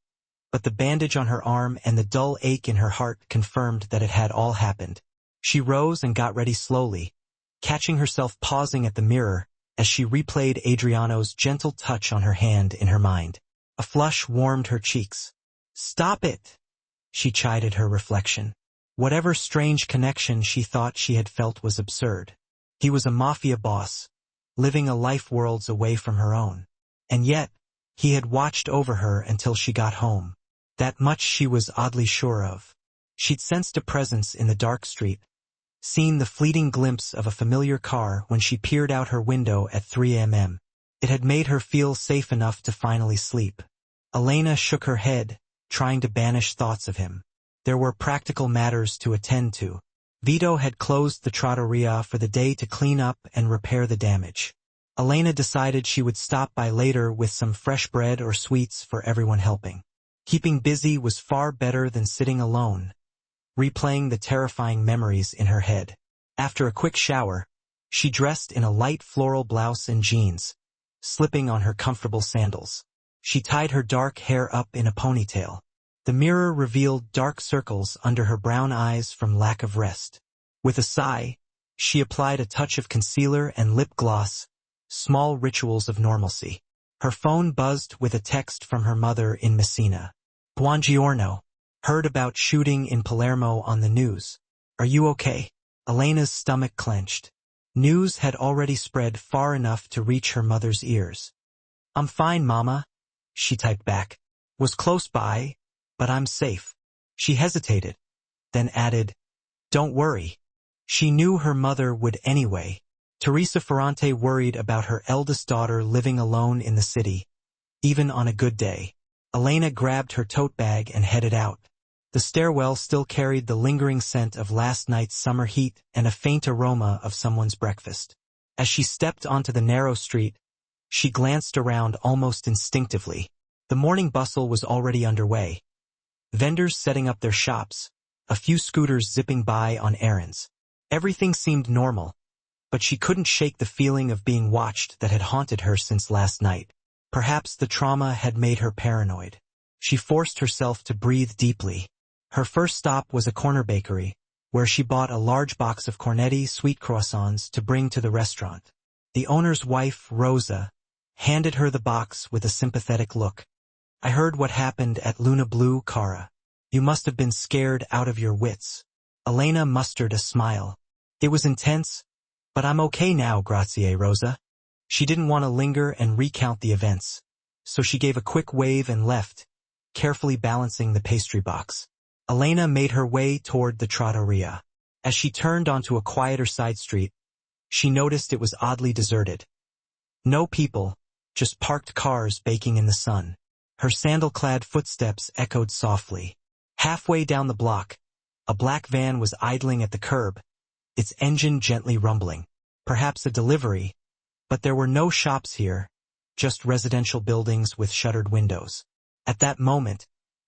But the bandage on her arm and the dull ache in her heart confirmed that it had all happened. She rose and got ready slowly, catching herself pausing at the mirror as she replayed Adriano's gentle touch on her hand in her mind. A flush warmed her cheeks. "Stop it!" she chided her reflection. Whatever strange connection she thought she had felt was absurd. He was a mafia boss, living a life worlds away from her own. And yet, he had watched over her until she got home. That much she was oddly sure of. She'd sensed a presence in the dark street, seen the fleeting glimpse of a familiar car when she peered out her window at 3 a.m. It had made her feel safe enough to finally sleep. Elena shook her head, trying to banish thoughts of him. There were practical matters to attend to. Vito had closed the trattoria for the day to clean up and repair the damage. Elena decided she would stop by later with some fresh bread or sweets for everyone helping. Keeping busy was far better than sitting alone, replaying the terrifying memories in her head. After a quick shower, she dressed in a light floral blouse and jeans, slipping on her comfortable sandals. She tied her dark hair up in a ponytail. The mirror revealed dark circles under her brown eyes from lack of rest. With a sigh, she applied a touch of concealer and lip gloss, small rituals of normalcy. Her phone buzzed with a text from her mother in Messina. "Buongiorno. Heard about shooting in Palermo on the news. Are you okay?" Elena's stomach clenched. News had already spread far enough to reach her mother's ears. "I'm fine, Mama," she typed back. "Was close by, but I'm safe." She hesitated, then added, "Don't worry." She knew her mother would anyway. Teresa Ferrante worried about her eldest daughter living alone in the city, even on a good day. Elena grabbed her tote bag and headed out. The stairwell still carried the lingering scent of last night's summer heat and a faint aroma of someone's breakfast. As she stepped onto the narrow street, she glanced around almost instinctively. The morning bustle was already underway. Vendors setting up their shops, a few scooters zipping by on errands. Everything seemed normal, but she couldn't shake the feeling of being watched that had haunted her since last night. Perhaps the trauma had made her paranoid. She forced herself to breathe deeply. Her first stop was a corner bakery, where she bought a large box of cornetti sweet croissants to bring to the restaurant. The owner's wife, Rosa, handed her the box with a sympathetic look. "I heard what happened at Luna Blue, Cara. You must have been scared out of your wits." Elena mustered a smile. "It was intense, but I'm okay now, grazie, Rosa." She didn't want to linger and recount the events, so she gave a quick wave and left, carefully balancing the pastry box. Elena made her way toward the trattoria. As she turned onto a quieter side street, she noticed it was oddly deserted. No people, just parked cars baking in the sun. Her sandal-clad footsteps echoed softly. Halfway down the block, a black van was idling at the curb, its engine gently rumbling. Perhaps a delivery, but there were no shops here, just residential buildings with shuttered windows. At that moment,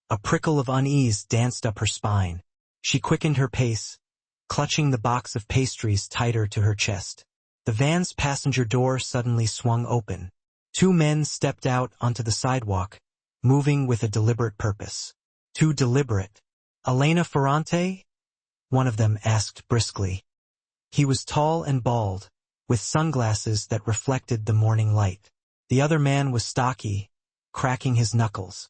a prickle of unease danced up her spine. She quickened her pace, clutching the box of pastries tighter to her chest. The van's passenger door suddenly swung open. Two men stepped out onto the sidewalk, moving with a deliberate purpose. Too deliberate. Elena Ferrante? One of them asked briskly. He was tall and bald, with sunglasses that reflected the morning light. The other man was stocky, cracking his knuckles.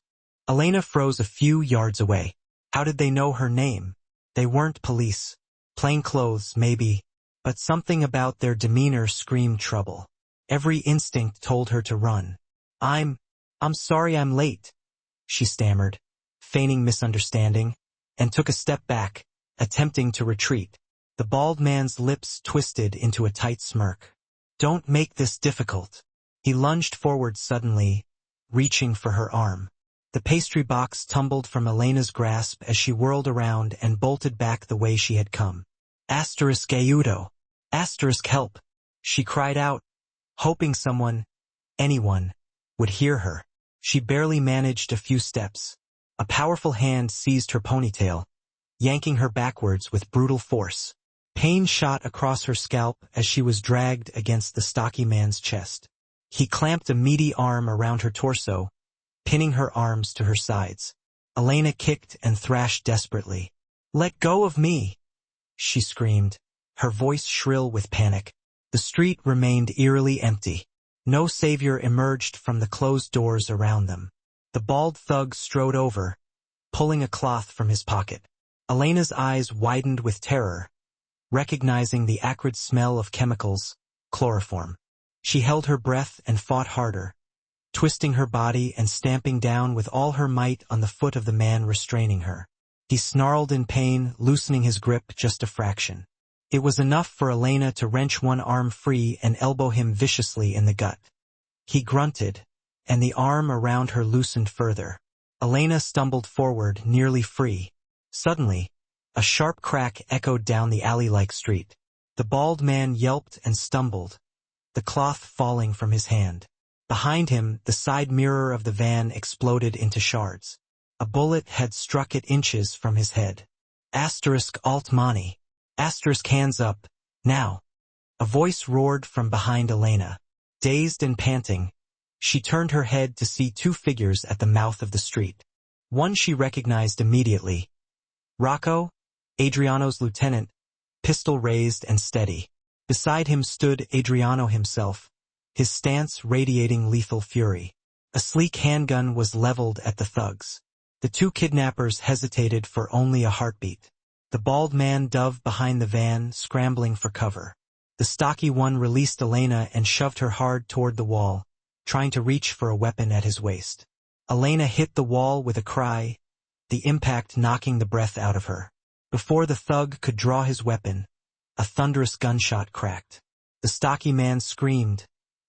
Elena froze a few yards away. How did they know her name? They weren't police. Plainclothes, maybe, but something about their demeanor screamed trouble. Every instinct told her to run. I'm sorry I'm late, she stammered, feigning misunderstanding, and took a step back, attempting to retreat. The bald man's lips twisted into a tight smirk. Don't make this difficult. He lunged forward suddenly, reaching for her arm. The pastry box tumbled from Elena's grasp as she whirled around and bolted back the way she had come. Asterisk aiuto. Asterisk help. She cried out, hoping someone, anyone, would hear her. She barely managed a few steps. A powerful hand seized her ponytail, yanking her backwards with brutal force. Pain shot across her scalp as she was dragged against the stocky man's chest. He clamped a meaty arm around her torso, pinning her arms to her sides. Elena kicked and thrashed desperately. "Let go of me!" she screamed, her voice shrill with panic. The street remained eerily empty. No savior emerged from the closed doors around them. The bald thug strode over, pulling a cloth from his pocket. Elena's eyes widened with terror, recognizing the acrid smell of chemicals, chloroform. She held her breath and fought harder, twisting her body and stamping down with all her might on the foot of the man restraining her. He snarled in pain, loosening his grip just a fraction. It was enough for Elena to wrench one arm free and elbow him viciously in the gut. He grunted, and the arm around her loosened further. Elena stumbled forward, nearly free. Suddenly, a sharp crack echoed down the alley-like street. The bald man yelped and stumbled, the cloth falling from his hand. Behind him, the side mirror of the van exploded into shards. A bullet had struck it inches from his head. Asterisk alt mani. Asterisk hands up, now. A voice roared from behind Elena. Dazed and panting, she turned her head to see two figures at the mouth of the street. One she recognized immediately. Rocco, Adriano's lieutenant, pistol raised and steady. Beside him stood Adriano himself, his stance radiating lethal fury. A sleek handgun was leveled at the thugs. The two kidnappers hesitated for only a heartbeat. The bald man dove behind the van, scrambling for cover. The stocky one released Elena and shoved her hard toward the wall, trying to reach for a weapon at his waist. Elena hit the wall with a cry, the impact knocking the breath out of her. Before the thug could draw his weapon, a thunderous gunshot cracked. The stocky man screamed,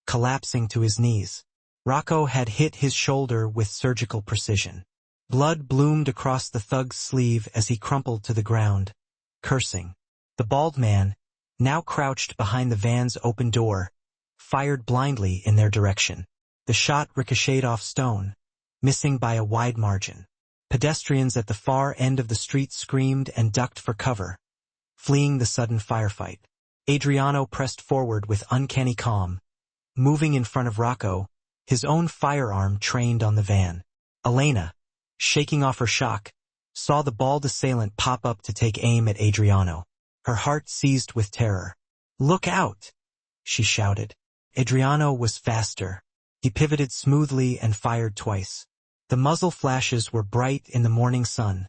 collapsing to his knees. Rocco had hit his shoulder with surgical precision. Blood bloomed across the thug's sleeve as he crumpled to the ground, cursing. The bald man, now crouched behind the van's open door, fired blindly in their direction. The shot ricocheted off stone, missing by a wide margin. Pedestrians at the far end of the street screamed and ducked for cover, fleeing the sudden firefight. Adriano pressed forward with uncanny calm, moving in front of Rocco, his own firearm trained on the van. Elena, shaking off her shock, saw the bald assailant pop up to take aim at Adriano. Her heart seized with terror. "Look out!" she shouted. Adriano was faster. He pivoted smoothly and fired twice. The muzzle flashes were bright in the morning sun,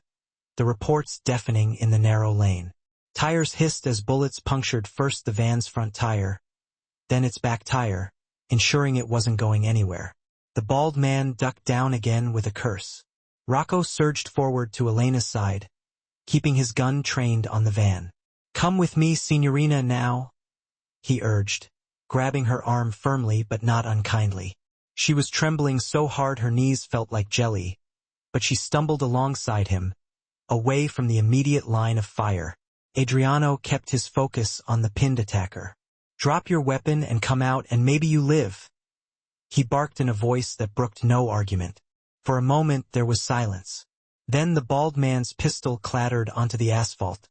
the reports deafening in the narrow lane. Tires hissed as bullets punctured first the van's front tire, then its back tire. ensuring it wasn't going anywhere. The bald man ducked down again with a curse. Rocco surged forward to Elena's side, keeping his gun trained on the van. "Come with me, Signorina, now," he urged, grabbing her arm firmly but not unkindly. She was trembling so hard her knees felt like jelly, but she stumbled alongside him, away from the immediate line of fire. Adriano kept his focus on the pinned attacker. "Drop your weapon and come out and maybe you live," he barked in a voice that brooked no argument. For a moment there was silence. Then the bald man's pistol clattered onto the asphalt,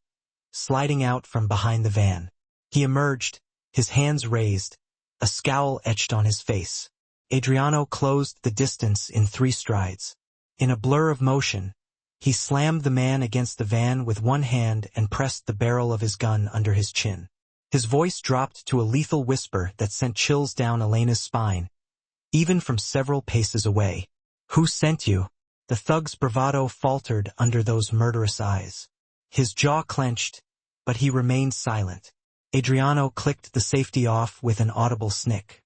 sliding out from behind the van. He emerged, his hands raised, a scowl etched on his face. Adriano closed the distance in 3 strides. In a blur of motion, he slammed the man against the van with one hand and pressed the barrel of his gun under his chin. His voice dropped to a lethal whisper that sent chills down Elena's spine, even from several paces away. "Who sent you?" The thug's bravado faltered under those murderous eyes. His jaw clenched, but he remained silent. Adriano clicked the safety off with an audible snick.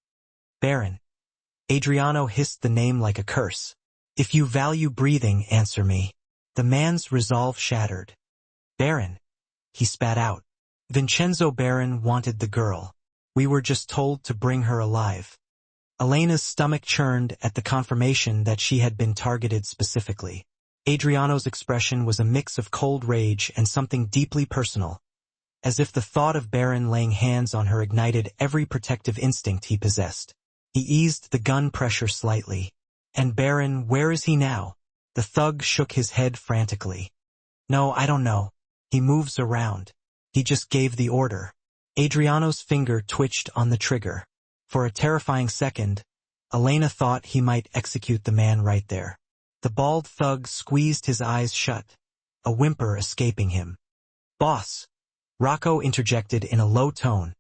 "Baron." Adriano hissed the name like a curse. "If you value breathing, answer me." The man's resolve shattered. "Baron," he spat out. "Vincenzo Baron wanted the girl. We were just told to bring her alive." Elena's stomach churned at the confirmation that she had been targeted specifically. Adriano's expression was a mix of cold rage and something deeply personal, as if the thought of Baron laying hands on her ignited every protective instinct he possessed. He eased the gun pressure slightly. "And Baron, where is he now?" The thug shook his head frantically. "No, I don't know. He moves around. He just gave the order." Adriano's finger twitched on the trigger. For a terrifying second, Elena thought he might execute the man right there. The bald thug squeezed his eyes shut, a whimper escaping him. "Boss," Rocco interjected in a low tone,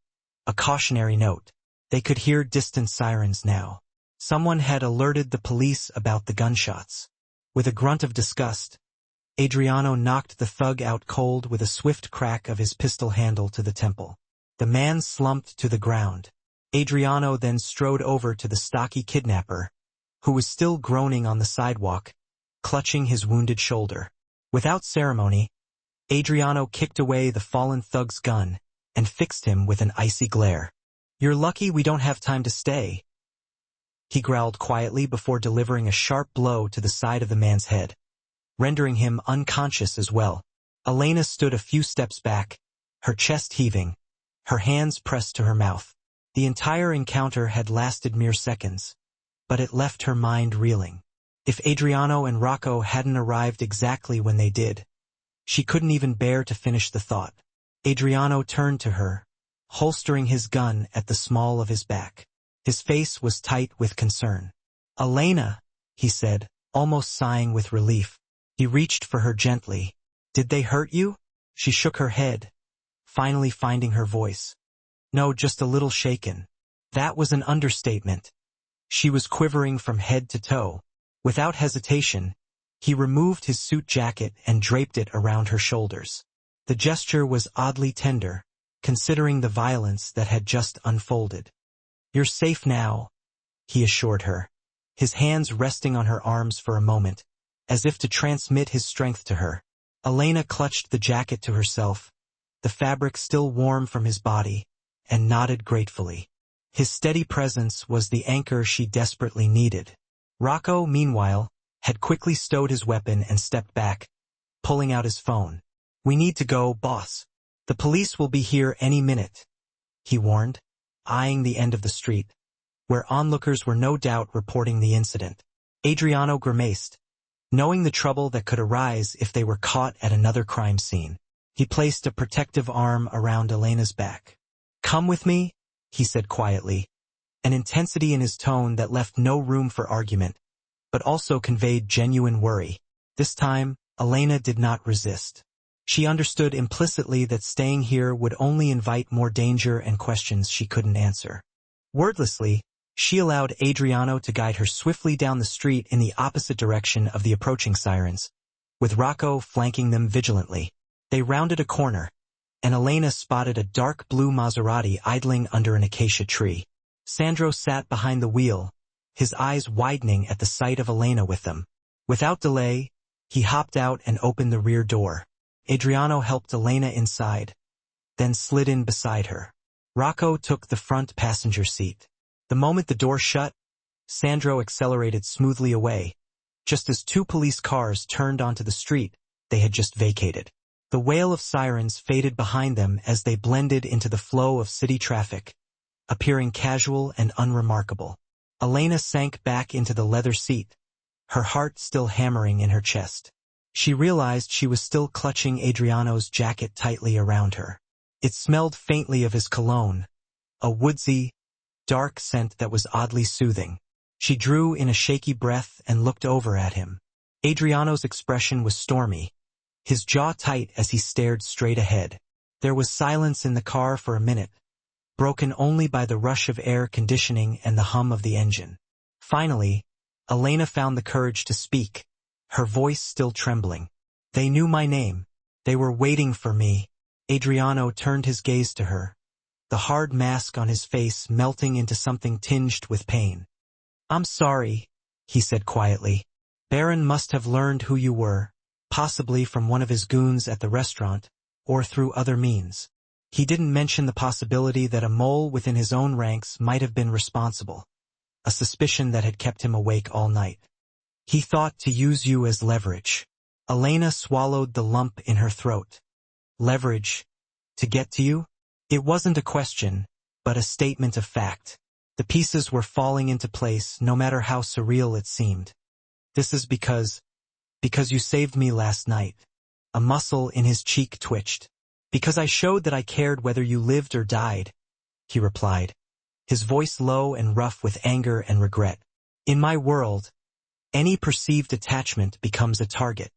a cautionary note. They could hear distant sirens now. Someone had alerted the police about the gunshots. With a grunt of disgust, Adriano knocked the thug out cold with a swift crack of his pistol handle to the temple. The man slumped to the ground. Adriano then strode over to the stocky kidnapper, who was still groaning on the sidewalk, clutching his wounded shoulder. Without ceremony, Adriano kicked away the fallen thug's gun and fixed him with an icy glare. "You're lucky we don't have time to stay," he growled quietly before delivering a sharp blow to the side of the man's head, rendering him unconscious as well. Elena stood a few steps back, her chest heaving, her hands pressed to her mouth. The entire encounter had lasted mere seconds, but it left her mind reeling. If Adriano and Rocco hadn't arrived exactly when they did, she couldn't even bear to finish the thought. Adriano turned to her, holstering his gun at the small of his back. His face was tight with concern. "Elena," he said, almost sighing with relief. He reached for her gently. "Did they hurt you?" She shook her head, finally finding her voice. "No, just a little shaken." That was an understatement. She was quivering from head to toe. Without hesitation, he removed his suit jacket and draped it around her shoulders. The gesture was oddly tender, considering the violence that had just unfolded. "You're safe now," he assured her, his hands resting on her arms for a moment, as if to transmit his strength to her. Elena clutched the jacket to herself, the fabric still warm from his body, and nodded gratefully. His steady presence was the anchor she desperately needed. Rocco, meanwhile, had quickly stowed his weapon and stepped back, pulling out his phone. "We need to go, boss. The police will be here any minute," he warned, eyeing the end of the street, where onlookers were no doubt reporting the incident. Adriano grimaced, knowing the trouble that could arise if they were caught at another crime scene. He placed a protective arm around Elena's back. "Come with me," he said quietly, an intensity in his tone that left no room for argument, but also conveyed genuine worry. This time, Elena did not resist. She understood implicitly that staying here would only invite more danger and questions she couldn't answer. Wordlessly, she allowed Adriano to guide her swiftly down the street in the opposite direction of the approaching sirens, with Rocco flanking them vigilantly. They rounded a corner, and Elena spotted a dark blue Maserati idling under an acacia tree. Sandro sat behind the wheel, his eyes widening at the sight of Elena with them. Without delay, he hopped out and opened the rear door. Adriano helped Elena inside, then slid in beside her. Rocco took the front passenger seat. The moment the door shut, Sandro accelerated smoothly away, just as two police cars turned onto the street they had just vacated. The wail of sirens faded behind them as they blended into the flow of city traffic, appearing casual and unremarkable. Elena sank back into the leather seat, her heart still hammering in her chest. She realized she was still clutching Adriano's jacket tightly around her. It smelled faintly of his cologne, a woodsy, dark scent that was oddly soothing. She drew in a shaky breath and looked over at him. Adriano's expression was stormy, his jaw tight as he stared straight ahead. There was silence in the car for a minute, broken only by the rush of air conditioning and the hum of the engine. Finally, Elena found the courage to speak, her voice still trembling. "They knew my name. They were waiting for me." Adriano turned his gaze to her, the hard mask on his face melting into something tinged with pain. "I'm sorry," he said quietly. "Baron must have learned who you were, possibly from one of his goons at the restaurant, or through other means. He didn't mention the possibility that a mole within his own ranks might have been responsible, a suspicion that had kept him awake all night. He thought to use you as leverage." Elena swallowed the lump in her throat. "Leverage? To get to you?" It wasn't a question, but a statement of fact. The pieces were falling into place no matter how surreal it seemed. "This is because you saved me last night." A muscle in his cheek twitched. "Because I showed that I cared whether you lived or died," he replied, his voice low and rough with anger and regret. "In my world, any perceived attachment becomes a target."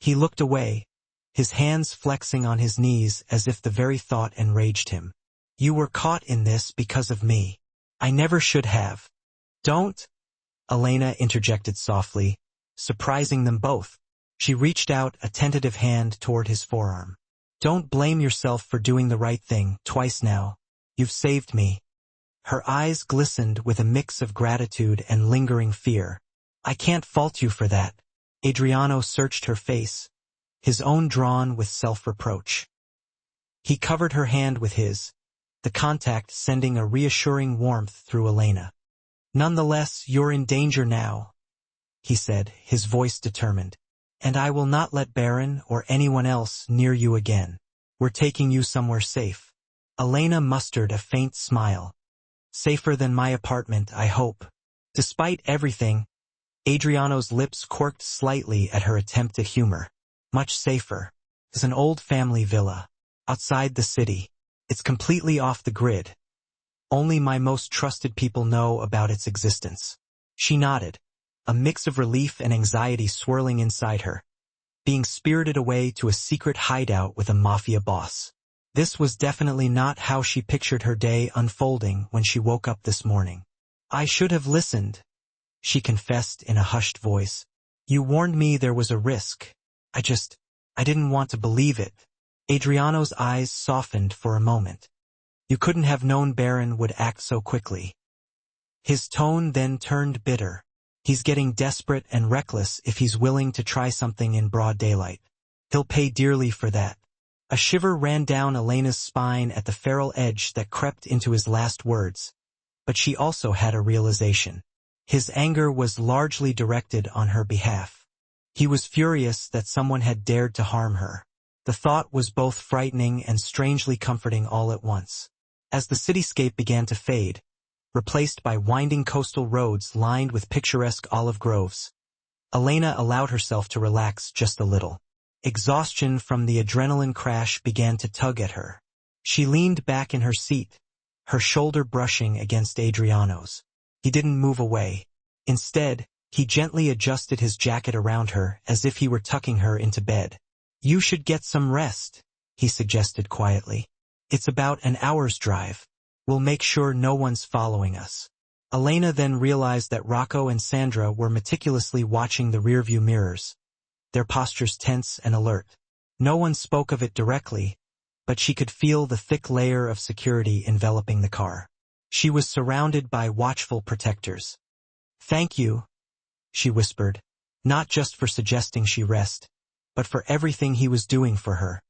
He looked away, his hands flexing on his knees as if the very thought enraged him. "You were caught in this because of me. I never should have." "Don't," Elena interjected softly, surprising them both. She reached out a tentative hand toward his forearm. "Don't blame yourself for doing the right thing twice now. You've saved me." Her eyes glistened with a mix of gratitude and lingering fear. "I can't fault you for that." Adriano searched her face, his own drawn with self-reproach. He covered her hand with his, the contact sending a reassuring warmth through Elena. "Nonetheless, you're in danger now," he said, his voice determined. "And I will not let Baron or anyone else near you again. We're taking you somewhere safe." Elena mustered a faint smile. "Safer than my apartment, I hope." Despite everything, Adriano's lips quirked slightly at her attempt at humor. "Much safer. It's an old family villa, outside the city. It's completely off the grid. Only my most trusted people know about its existence." She nodded, a mix of relief and anxiety swirling inside her, being spirited away to a secret hideout with a mafia boss. This was definitely not how she pictured her day unfolding when she woke up this morning. "I should have listened," she confessed in a hushed voice. "You warned me there was a risk. I didn't want to believe it." Adriano's eyes softened for a moment. "You couldn't have known Baron would act so quickly." His tone then turned bitter. "He's getting desperate and reckless if he's willing to try something in broad daylight. He'll pay dearly for that." A shiver ran down Elena's spine at the feral edge that crept into his last words, but she also had a realization. His anger was largely directed on her behalf. He was furious that someone had dared to harm her. The thought was both frightening and strangely comforting all at once. As the cityscape began to fade, replaced by winding coastal roads lined with picturesque olive groves, Elena allowed herself to relax just a little. Exhaustion from the adrenaline crash began to tug at her. She leaned back in her seat, her shoulder brushing against Adriano's. He didn't move away. Instead, he gently adjusted his jacket around her as if he were tucking her into bed. "You should get some rest," he suggested quietly. "It's about an hour's drive. We'll make sure no one's following us." Elena then realized that Rocco and Sandra were meticulously watching the rearview mirrors, their postures tense and alert. No one spoke of it directly, but she could feel the thick layer of security enveloping the car. She was surrounded by watchful protectors. "Thank you," she whispered, not just for suggesting she rest, but for everything he was doing for her.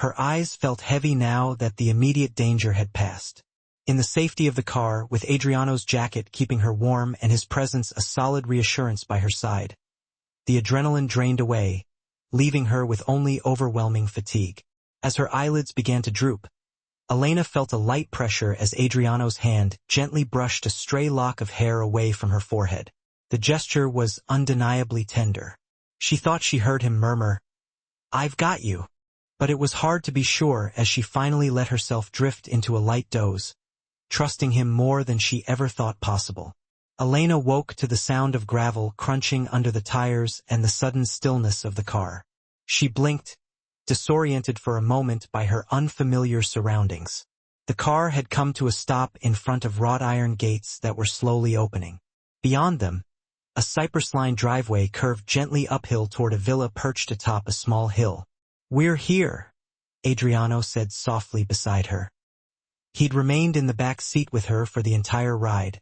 Her eyes felt heavy now that the immediate danger had passed. In the safety of the car, with Adriano's jacket keeping her warm and his presence a solid reassurance by her side, the adrenaline drained away, leaving her with only overwhelming fatigue. As her eyelids began to droop, Elena felt a light pressure as Adriano's hand gently brushed a stray lock of hair away from her forehead. The gesture was undeniably tender. She thought she heard him murmur, "I've got you." But it was hard to be sure as she finally let herself drift into a light doze, trusting him more than she ever thought possible. Elena woke to the sound of gravel crunching under the tires and the sudden stillness of the car. She blinked, disoriented for a moment by her unfamiliar surroundings. The car had come to a stop in front of wrought iron gates that were slowly opening. Beyond them, a cypress-lined driveway curved gently uphill toward a villa perched atop a small hill. "We're here," Adriano said softly beside her. He'd remained in the back seat with her for the entire ride,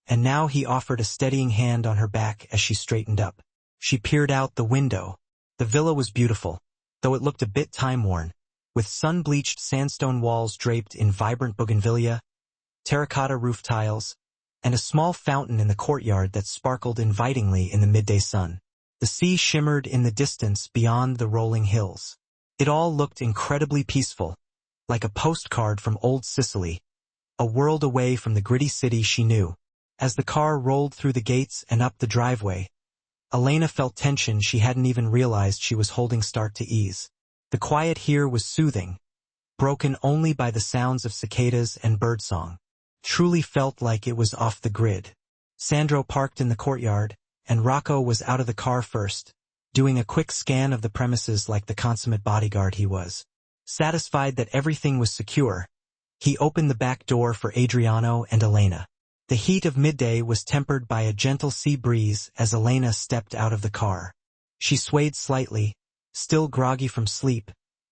and now he offered a steadying hand on her back as she straightened up. She peered out the window. The villa was beautiful, though it looked a bit time-worn, with sun-bleached sandstone walls draped in vibrant bougainvillea, terracotta roof tiles, and a small fountain in the courtyard that sparkled invitingly in the midday sun. The sea shimmered in the distance beyond the rolling hills. It all looked incredibly peaceful, like a postcard from old Sicily, a world away from the gritty city she knew. As the car rolled through the gates and up the driveway, Elena felt tension she hadn't even realized she was holding start to ease. The quiet here was soothing, broken only by the sounds of cicadas and birdsong. Truly felt like it was off the grid. Sandro parked in the courtyard, and Rocco was out of the car first, doing a quick scan of the premises like the consummate bodyguard he was. Satisfied that everything was secure, he opened the back door for Adriano and Elena. The heat of midday was tempered by a gentle sea breeze as Elena stepped out of the car. She swayed slightly, still groggy from sleep,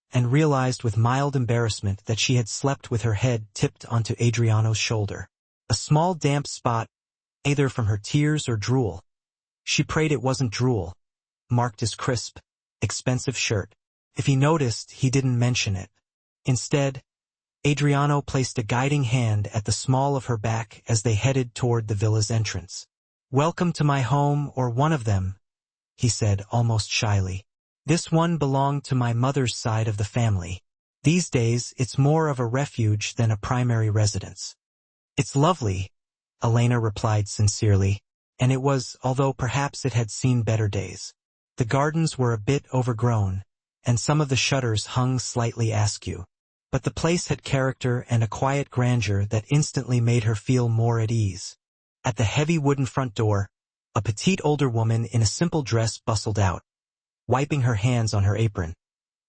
and realized with mild embarrassment that she had slept with her head tipped onto Adriano's shoulder. A small damp spot, either from her tears or drool. She prayed it wasn't drool, marked his crisp, expensive shirt. If he noticed, he didn't mention it. Instead, Adriano placed a guiding hand at the small of her back as they headed toward the villa's entrance. "Welcome to my home, or one of them," he said almost shyly. "This one belonged to my mother's side of the family. These days, it's more of a refuge than a primary residence." "It's lovely," Elena replied sincerely, and it was, although perhaps it had seen better days. The gardens were a bit overgrown, and some of the shutters hung slightly askew. But the place had character and a quiet grandeur that instantly made her feel more at ease. At the heavy wooden front door, a petite older woman in a simple dress bustled out, wiping her hands on her apron,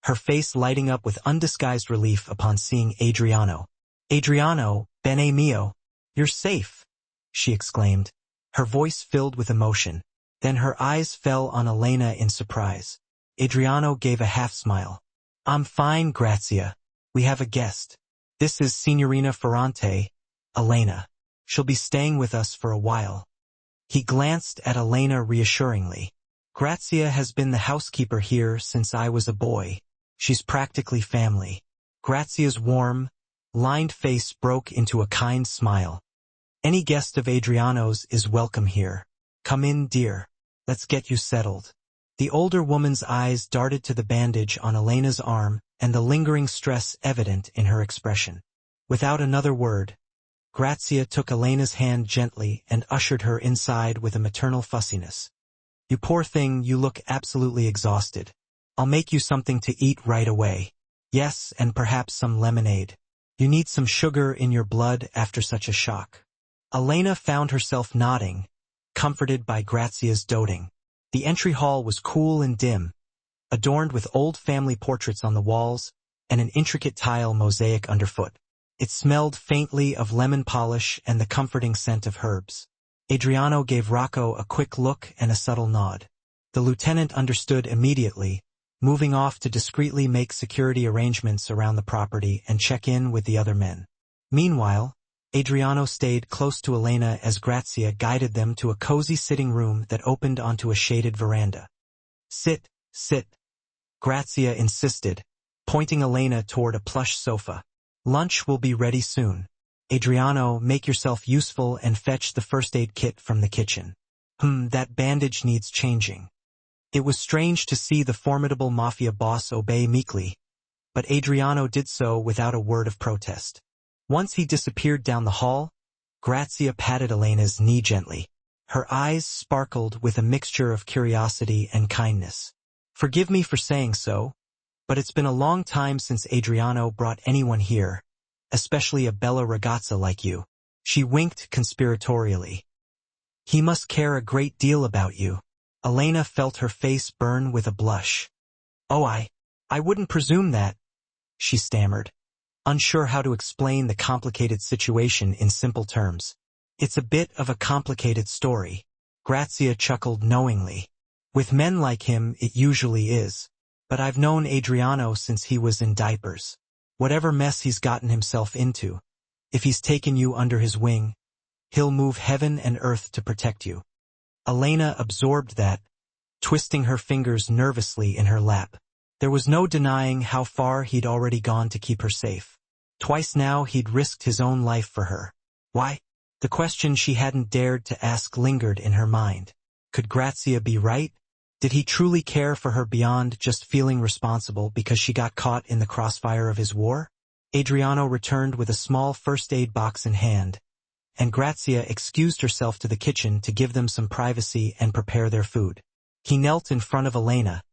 her face lighting up with undisguised relief upon seeing Adriano. "Adriano, bene mio, you're safe," she exclaimed, her voice filled with emotion. Then her eyes fell on Elena in surprise. Adriano gave a half-smile. "I'm fine, Grazia. We have a guest. This is Signorina Ferrante, Elena. She'll be staying with us for a while." He glanced at Elena reassuringly. "Grazia has been the housekeeper here since I was a boy. She's practically family." Grazia's warm, lined face broke into a kind smile. "Any guest of Adriano's is welcome here. Come in, dear. Let's get you settled." The older woman's eyes darted to the bandage on Elena's arm and the lingering stress evident in her expression. Without another word, Grazia took Elena's hand gently and ushered her inside with a maternal fussiness. "You poor thing, you look absolutely exhausted. I'll make you something to eat right away. Yes, and perhaps some lemonade. You need some sugar in your blood after such a shock." Elena found herself nodding, comforted by Grazia's doting. The entry hall was cool and dim, adorned with old family portraits on the walls and an intricate tile mosaic underfoot. It smelled faintly of lemon polish and the comforting scent of herbs. Adriano gave Rocco a quick look and a subtle nod. The lieutenant understood immediately, moving off to discreetly make security arrangements around the property and check in with the other men. Meanwhile, Adriano stayed close to Elena as Grazia guided them to a cozy sitting room that opened onto a shaded veranda. Sit, sit, Grazia insisted, pointing Elena toward a plush sofa. Lunch will be ready soon. Adriano, make yourself useful and fetch the first aid kit from the kitchen. That bandage needs changing. It was strange to see the formidable Mafia boss obey meekly, but Adriano did so without a word of protest. Once he disappeared down the hall, Grazia patted Elena's knee gently. Her eyes sparkled with a mixture of curiosity and kindness. Forgive me for saying so, but it's been a long time since Adriano brought anyone here, especially a bella ragazza like you. She winked conspiratorially. He must care a great deal about you. Elena felt her face burn with a blush. Oh, I wouldn't presume that, she stammered, unsure how to explain the complicated situation in simple terms. It's a bit of a complicated story. Grazia chuckled knowingly. With men like him, it usually is. But I've known Adriano since he was in diapers. Whatever mess he's gotten himself into, if he's taken you under his wing, he'll move heaven and earth to protect you. Elena absorbed that, twisting her fingers nervously in her lap. There was no denying how far he'd already gone to keep her safe. Twice now he'd risked his own life for her. Why? The question she hadn't dared to ask lingered in her mind. Could Grazia be right? Did he truly care for her beyond just feeling responsible because she got caught in the crossfire of his war? Adriano returned with a small first aid box in hand, and Grazia excused herself to the kitchen to give them some privacy and prepare their food. He knelt in front of Elena,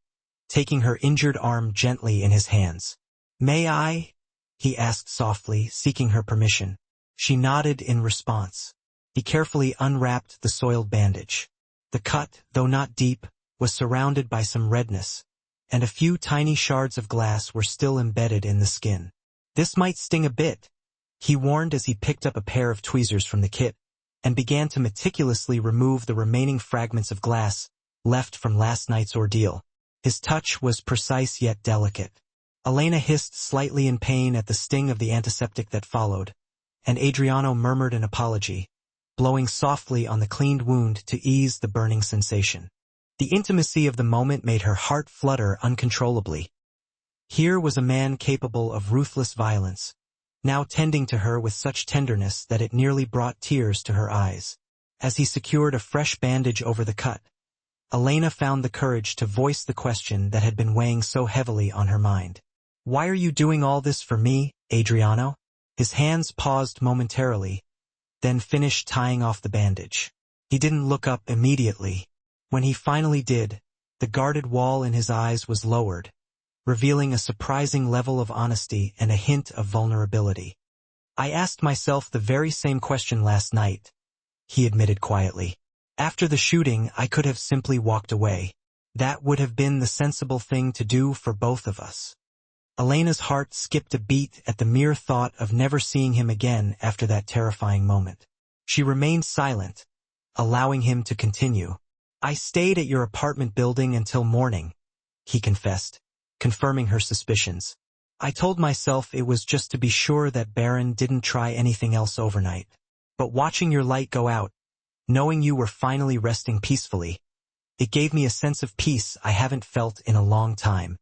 taking her injured arm gently in his hands. May I? He asked softly, seeking her permission. She nodded in response. He carefully unwrapped the soiled bandage. The cut, though not deep, was surrounded by some redness, and a few tiny shards of glass were still embedded in the skin. This might sting a bit, he warned as he picked up a pair of tweezers from the kit and began to meticulously remove the remaining fragments of glass left from last night's ordeal. His touch was precise yet delicate. Elena hissed slightly in pain at the sting of the antiseptic that followed, and Adriano murmured an apology, blowing softly on the cleaned wound to ease the burning sensation. The intimacy of the moment made her heart flutter uncontrollably. Here was a man capable of ruthless violence, now tending to her with such tenderness that it nearly brought tears to her eyes. As he secured a fresh bandage over the cut, Elena found the courage to voice the question that had been weighing so heavily on her mind. Why are you doing all this for me, Adriano? His hands paused momentarily, then finished tying off the bandage. He didn't look up immediately. When he finally did, the guarded wall in his eyes was lowered, revealing a surprising level of honesty and a hint of vulnerability. I asked myself the very same question last night, he admitted quietly. After the shooting, I could have simply walked away. That would have been the sensible thing to do for both of us. Elena's heart skipped a beat at the mere thought of never seeing him again after that terrifying moment. She remained silent, allowing him to continue. I stayed at your apartment building until morning, he confessed, confirming her suspicions. I told myself it was just to be sure that Baron didn't try anything else overnight. But watching your light go out, knowing you were finally resting peacefully, it gave me a sense of peace I haven't felt in a long time.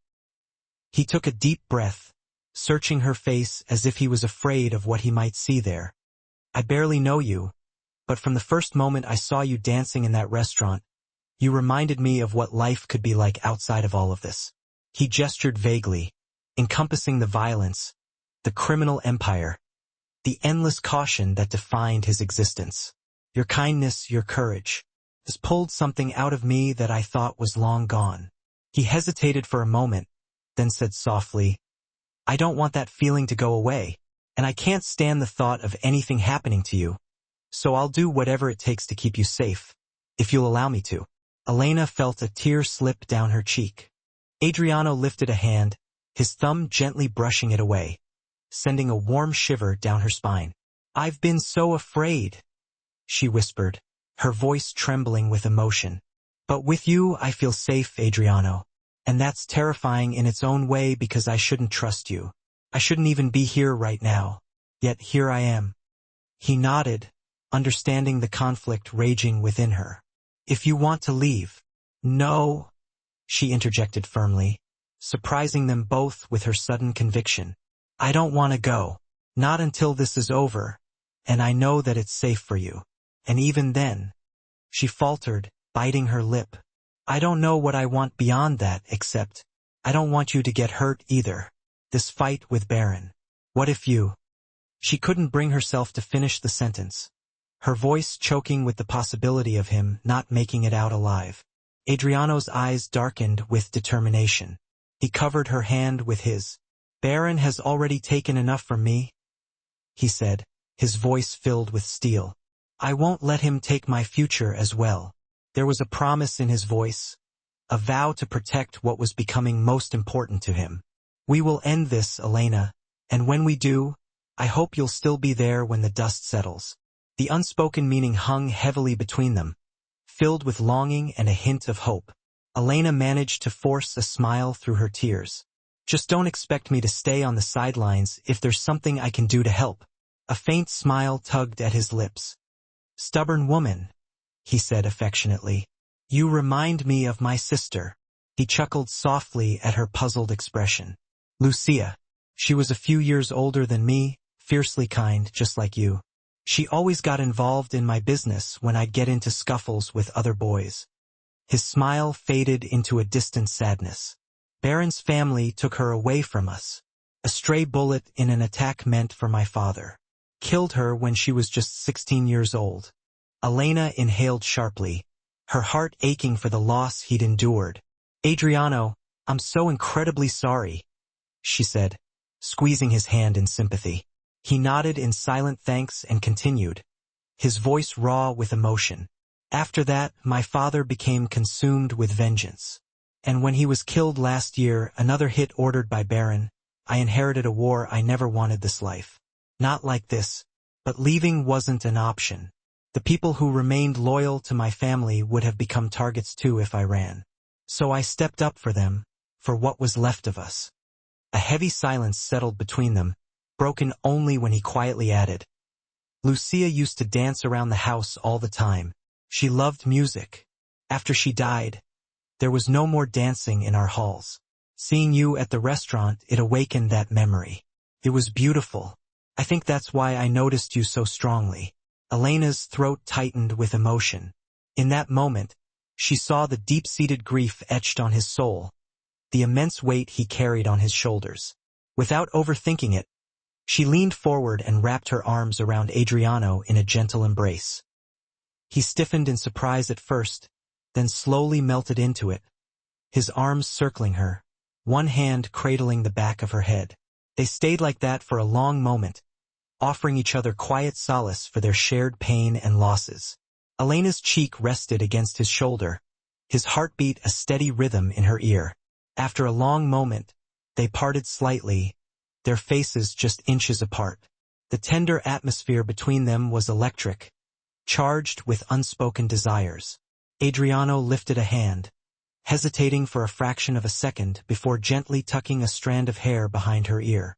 He took a deep breath, searching her face as if he was afraid of what he might see there. I barely know you, but from the first moment I saw you dancing in that restaurant, you reminded me of what life could be like outside of all of this. He gestured vaguely, encompassing the violence, the criminal empire, the endless caution that defined his existence. Your kindness, your courage, has pulled something out of me that I thought was long gone. He hesitated for a moment, then said softly, I don't want that feeling to go away, and I can't stand the thought of anything happening to you, so I'll do whatever it takes to keep you safe, if you'll allow me to. Elena felt a tear slip down her cheek. Adriano lifted a hand, his thumb gently brushing it away, sending a warm shiver down her spine. I've been so afraid, she whispered, her voice trembling with emotion. But with you I feel safe, Adriano, and that's terrifying in its own way because I shouldn't trust you. I shouldn't even be here right now, yet here I am. He nodded, understanding the conflict raging within her. If you want to leave. No, she interjected firmly, surprising them both with her sudden conviction. I don't want to go. Not until this is over, and I know that it's safe for you. And even then, she faltered, biting her lip. I don't know what I want beyond that, except I don't want you to get hurt either. This fight with Baron. What if you... She couldn't bring herself to finish the sentence, her voice choking with the possibility of him not making it out alive. Adriano's eyes darkened with determination. He covered her hand with his. Baron has already taken enough from me, he said, his voice filled with steel. I won't let him take my future as well. There was a promise in his voice, a vow to protect what was becoming most important to him. We will end this, Elena, and when we do, I hope you'll still be there when the dust settles. The unspoken meaning hung heavily between them, filled with longing and a hint of hope. Elena managed to force a smile through her tears. Just don't expect me to stay on the sidelines if there's something I can do to help. A faint smile tugged at his lips. Stubborn woman, he said affectionately. You remind me of my sister. He chuckled softly at her puzzled expression. Lucia. She was a few years older than me, fiercely kind, just like you. She always got involved in my business when I'd get into scuffles with other boys. His smile faded into a distant sadness. Baron's family took her away from us. A stray bullet in an attack meant for my father. Killed her when she was just 16 years old. Elena inhaled sharply, her heart aching for the loss he'd endured. Adriano, I'm so incredibly sorry, she said, squeezing his hand in sympathy. He nodded in silent thanks and continued, his voice raw with emotion. After that, my father became consumed with vengeance. And when he was killed last year, another hit ordered by Baron, I inherited a war. I never wanted this life. Not like this, but leaving wasn't an option. The people who remained loyal to my family would have become targets too if I ran. So I stepped up for them, for what was left of us. A heavy silence settled between them, broken only when he quietly added. Lucia used to dance around the house all the time. She loved music. After she died, there was no more dancing in our halls. Seeing you at the restaurant, it awakened that memory. It was beautiful. I think that's why I noticed you so strongly. Elena's throat tightened with emotion. In that moment, she saw the deep-seated grief etched on his soul, the immense weight he carried on his shoulders. Without overthinking it, she leaned forward and wrapped her arms around Adriano in a gentle embrace. He stiffened in surprise at first, then slowly melted into it, his arms circling her, one hand cradling the back of her head. They stayed like that for a long moment, offering each other quiet solace for their shared pain and losses. Elena's cheek rested against his shoulder, his heartbeat a steady rhythm in her ear. After a long moment, they parted slightly, their faces just inches apart. The tender atmosphere between them was electric, charged with unspoken desires. Adriano lifted a hand, hesitating for a fraction of a second before gently tucking a strand of hair behind her ear.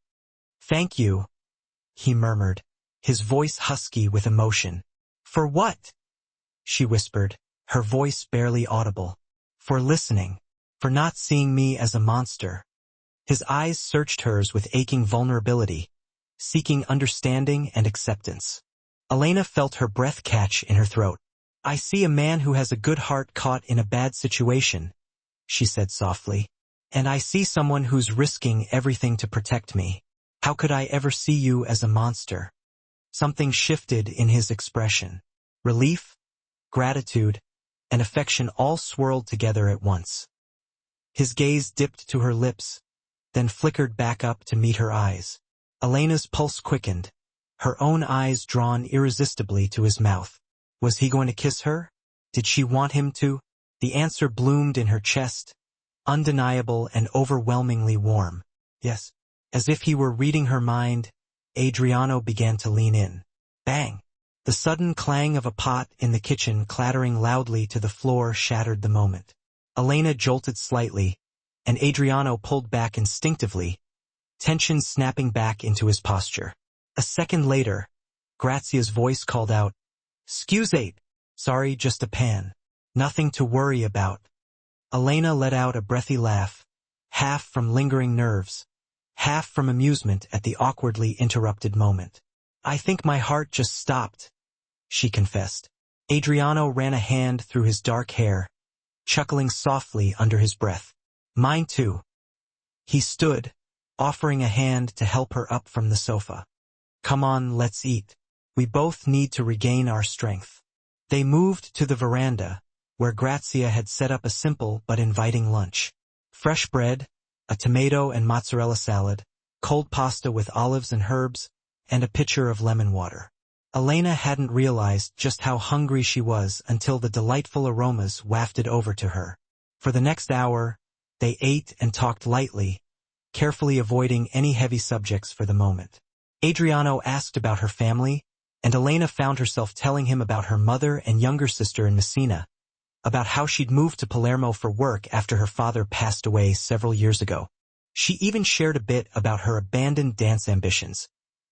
Thank you, he murmured, his voice husky with emotion. For what? She whispered, her voice barely audible. For listening, for not seeing me as a monster. His eyes searched hers with aching vulnerability, seeking understanding and acceptance. Elena felt her breath catch in her throat. I see a man who has a good heart caught in a bad situation, she said softly. And I see someone who's risking everything to protect me. How could I ever see you as a monster? Something shifted in his expression. Relief, gratitude, and affection all swirled together at once. His gaze dipped to her lips, then flickered back up to meet her eyes. Elena's pulse quickened, her own eyes drawn irresistibly to his mouth. Was he going to kiss her? Did she want him to? The answer bloomed in her chest, undeniable and overwhelmingly warm. Yes. As if he were reading her mind, Adriano began to lean in. Bang! The sudden clang of a pot in the kitchen clattering loudly to the floor shattered the moment. Elena jolted slightly, and Adriano pulled back instinctively, tension snapping back into his posture. A second later, Grazia's voice called out, "'Scuse Ape. Sorry, just a pan. Nothing to worry about." Elena let out a breathy laugh, half from lingering nerves, half from amusement at the awkwardly interrupted moment. "I think my heart just stopped," she confessed. Adriano ran a hand through his dark hair, chuckling softly under his breath. "Mine too." He stood, offering a hand to help her up from the sofa. "Come on, let's eat. We both need to regain our strength." They moved to the veranda, where Grazia had set up a simple but inviting lunch. Fresh bread, a tomato and mozzarella salad, cold pasta with olives and herbs, and a pitcher of lemon water. Elena hadn't realized just how hungry she was until the delightful aromas wafted over to her. For the next hour, they ate and talked lightly, carefully avoiding any heavy subjects for the moment. Adriano asked about her family, and Elena found herself telling him about her mother and younger sister in Messina, about how she'd moved to Palermo for work after her father passed away several years ago. She even shared a bit about her abandoned dance ambitions,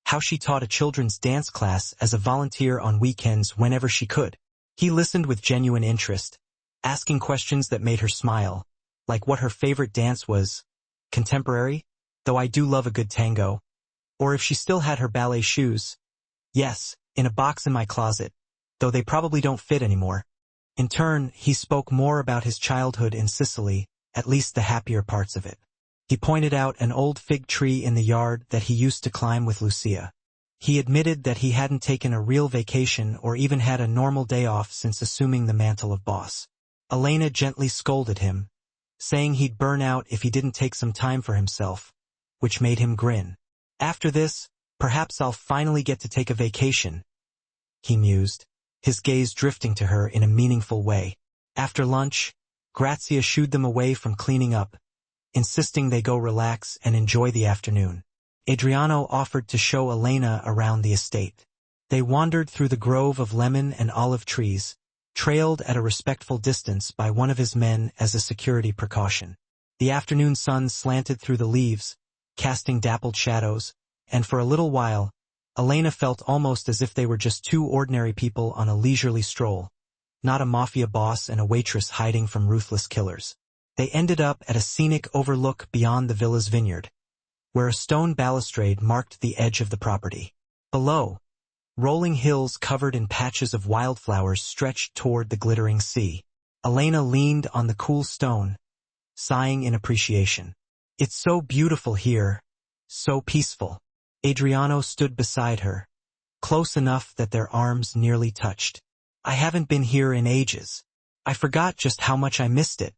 how she taught a children's dance class as a volunteer on weekends whenever she could. He listened with genuine interest, asking questions that made her smile, like what her favorite dance was, contemporary, though I do love a good tango, or if she still had her ballet shoes. Yes, in a box in my closet, though they probably don't fit anymore. In turn, he spoke more about his childhood in Sicily, at least the happier parts of it. He pointed out an old fig tree in the yard that he used to climb with Lucia. He admitted that he hadn't taken a real vacation or even had a normal day off since assuming the mantle of boss. Elena gently scolded him, saying he'd burn out if he didn't take some time for himself, which made him grin. "After this, perhaps I'll finally get to take a vacation," he mused, his gaze drifting to her in a meaningful way. After lunch, Grazia shooed them away from cleaning up, insisting they go relax and enjoy the afternoon. Adriano offered to show Elena around the estate. They wandered through the grove of lemon and olive trees, trailed at a respectful distance by one of his men as a security precaution. The afternoon sun slanted through the leaves, casting dappled shadows, and for a little while, Elena felt almost as if they were just two ordinary people on a leisurely stroll, not a mafia boss and a waitress hiding from ruthless killers. They ended up at a scenic overlook beyond the villa's vineyard, where a stone balustrade marked the edge of the property. Below, rolling hills covered in patches of wildflowers stretched toward the glittering sea. Elena leaned on the cool stone, sighing in appreciation. "It's so beautiful here, so peaceful." Adriano stood beside her, close enough that their arms nearly touched. "I haven't been here in ages. I forgot just how much I missed it."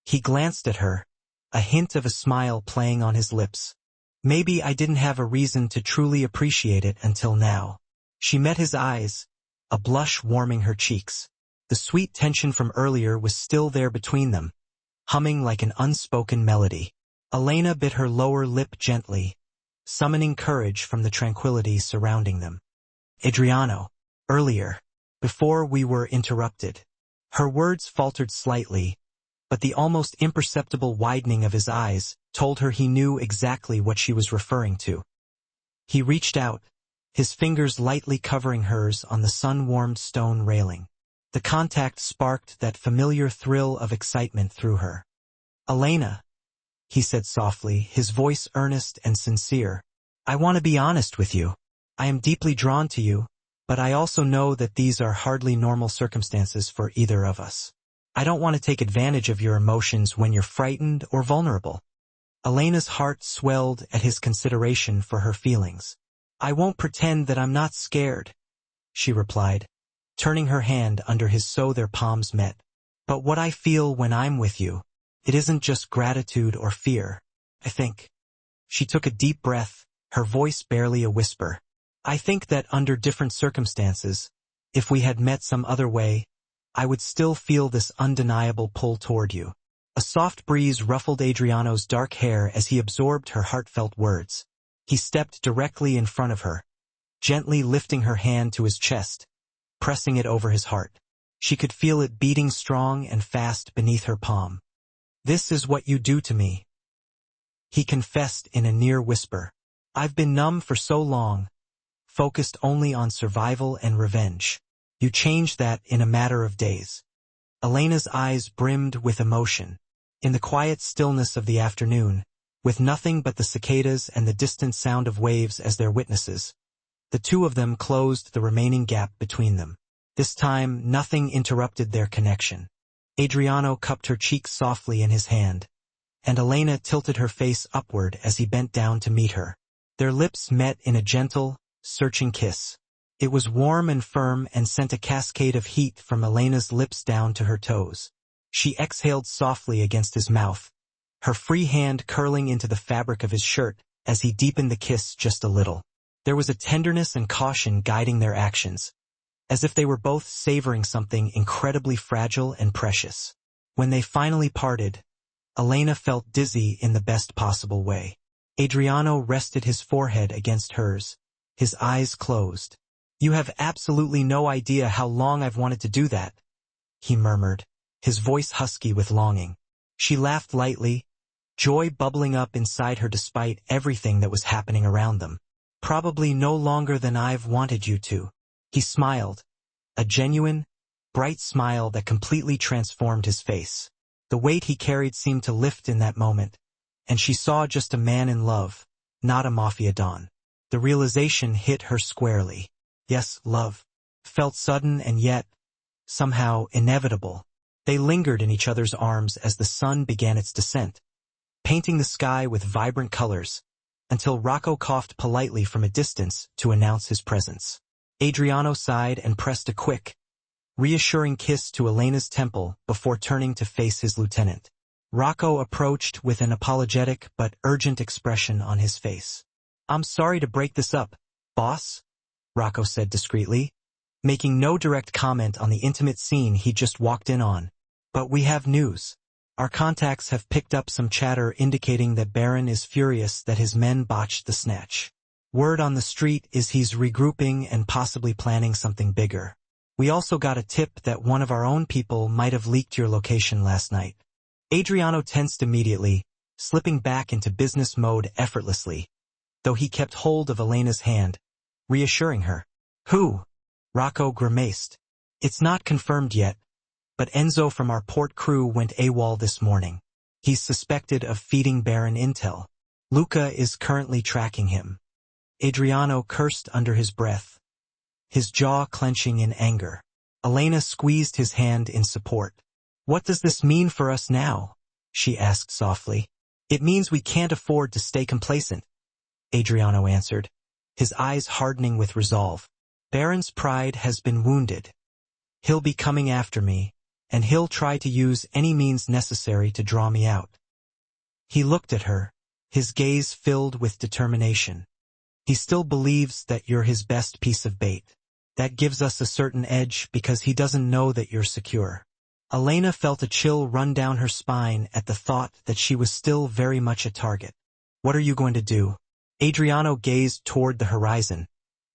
He glanced at her, a hint of a smile playing on his lips. "Maybe I didn't have a reason to truly appreciate it until now." She met his eyes, a blush warming her cheeks. The sweet tension from earlier was still there between them, humming like an unspoken melody. Elena bit her lower lip gently, summoning courage from the tranquility surrounding them. "Adriano, earlier, before we were interrupted." Her words faltered slightly, but the almost imperceptible widening of his eyes told her he knew exactly what she was referring to. He reached out, his fingers lightly covering hers on the sun-warmed stone railing. The contact sparked that familiar thrill of excitement through her. "Elena," he said softly, his voice earnest and sincere, "I want to be honest with you. I am deeply drawn to you, but I also know that these are hardly normal circumstances for either of us. I don't want to take advantage of your emotions when you're frightened or vulnerable." Elena's heart swelled at his consideration for her feelings. "I won't pretend that I'm not scared," she replied, turning her hand under his so their palms met. "But what I feel when I'm with you, it isn't just gratitude or fear, I think." She took a deep breath, her voice barely a whisper. "I think that under different circumstances, if we had met some other way, I would still feel this undeniable pull toward you." A soft breeze ruffled Adriano's dark hair as he absorbed her heartfelt words. He stepped directly in front of her, gently lifting her hand to his chest, pressing it over his heart. She could feel it beating strong and fast beneath her palm. "This is what you do to me," he confessed in a near whisper. "I've been numb for so long, focused only on survival and revenge. You changed that in a matter of days. Elena's eyes brimmed with emotion. In the quiet stillness of the afternoon, with nothing but the cicadas and the distant sound of waves as their witnesses, the two of them closed the remaining gap between them. This time, nothing interrupted their connection. Adriano cupped her cheek softly in his hand, and Elena tilted her face upward as he bent down to meet her. Their lips met in a gentle, searching kiss. It was warm and firm and sent a cascade of heat from Elena's lips down to her toes. She exhaled softly against his mouth, her free hand curling into the fabric of his shirt as he deepened the kiss just a little. There was a tenderness and caution guiding their actions, as if they were both savoring something incredibly fragile and precious. When they finally parted, Elena felt dizzy in the best possible way. Adriano rested his forehead against hers, his eyes closed. "You have absolutely no idea how long I've wanted to do that," he murmured, his voice husky with longing. She laughed lightly, joy bubbling up inside her despite everything that was happening around them. "Probably no longer than I've wanted you to." He smiled, a genuine, bright smile that completely transformed his face. The weight he carried seemed to lift in that moment, and she saw just a man in love, not a mafia don. The realization hit her squarely. Yes, love felt sudden and yet, somehow, inevitable. They lingered in each other's arms as the sun began its descent, painting the sky with vibrant colors, until Rocco coughed politely from a distance to announce his presence. Adriano sighed and pressed a quick, reassuring kiss to Elena's temple before turning to face his lieutenant. Rocco approached with an apologetic but urgent expression on his face. "I'm sorry to break this up, boss," Rocco said discreetly, making no direct comment on the intimate scene he just walked in on. "But we have news. Our contacts have picked up some chatter indicating that Baron is furious that his men botched the snatch. Word on the street is he's regrouping and possibly planning something bigger. We also got a tip that one of our own people might have leaked your location last night." Adriano tensed immediately, slipping back into business mode effortlessly, though he kept hold of Elena's hand, reassuring her. "Who?" Rocco grimaced. "It's not confirmed yet, but Enzo from our port crew went AWOL this morning. He's suspected of feeding Baron intel. Luca is currently tracking him." Adriano cursed under his breath, his jaw clenching in anger. Elena squeezed his hand in support. "What does this mean for us now?" she asked softly. "It means we can't afford to stay complacent," Adriano answered, his eyes hardening with resolve. "Baron's pride has been wounded. He'll be coming after me, and he'll try to use any means necessary to draw me out." He looked at her, his gaze filled with determination. "He still believes that you're his best piece of bait. That gives us a certain edge because he doesn't know that you're secure." Elena felt a chill run down her spine at the thought that she was still very much a target. "What are you going to do?" Adriano gazed toward the horizon,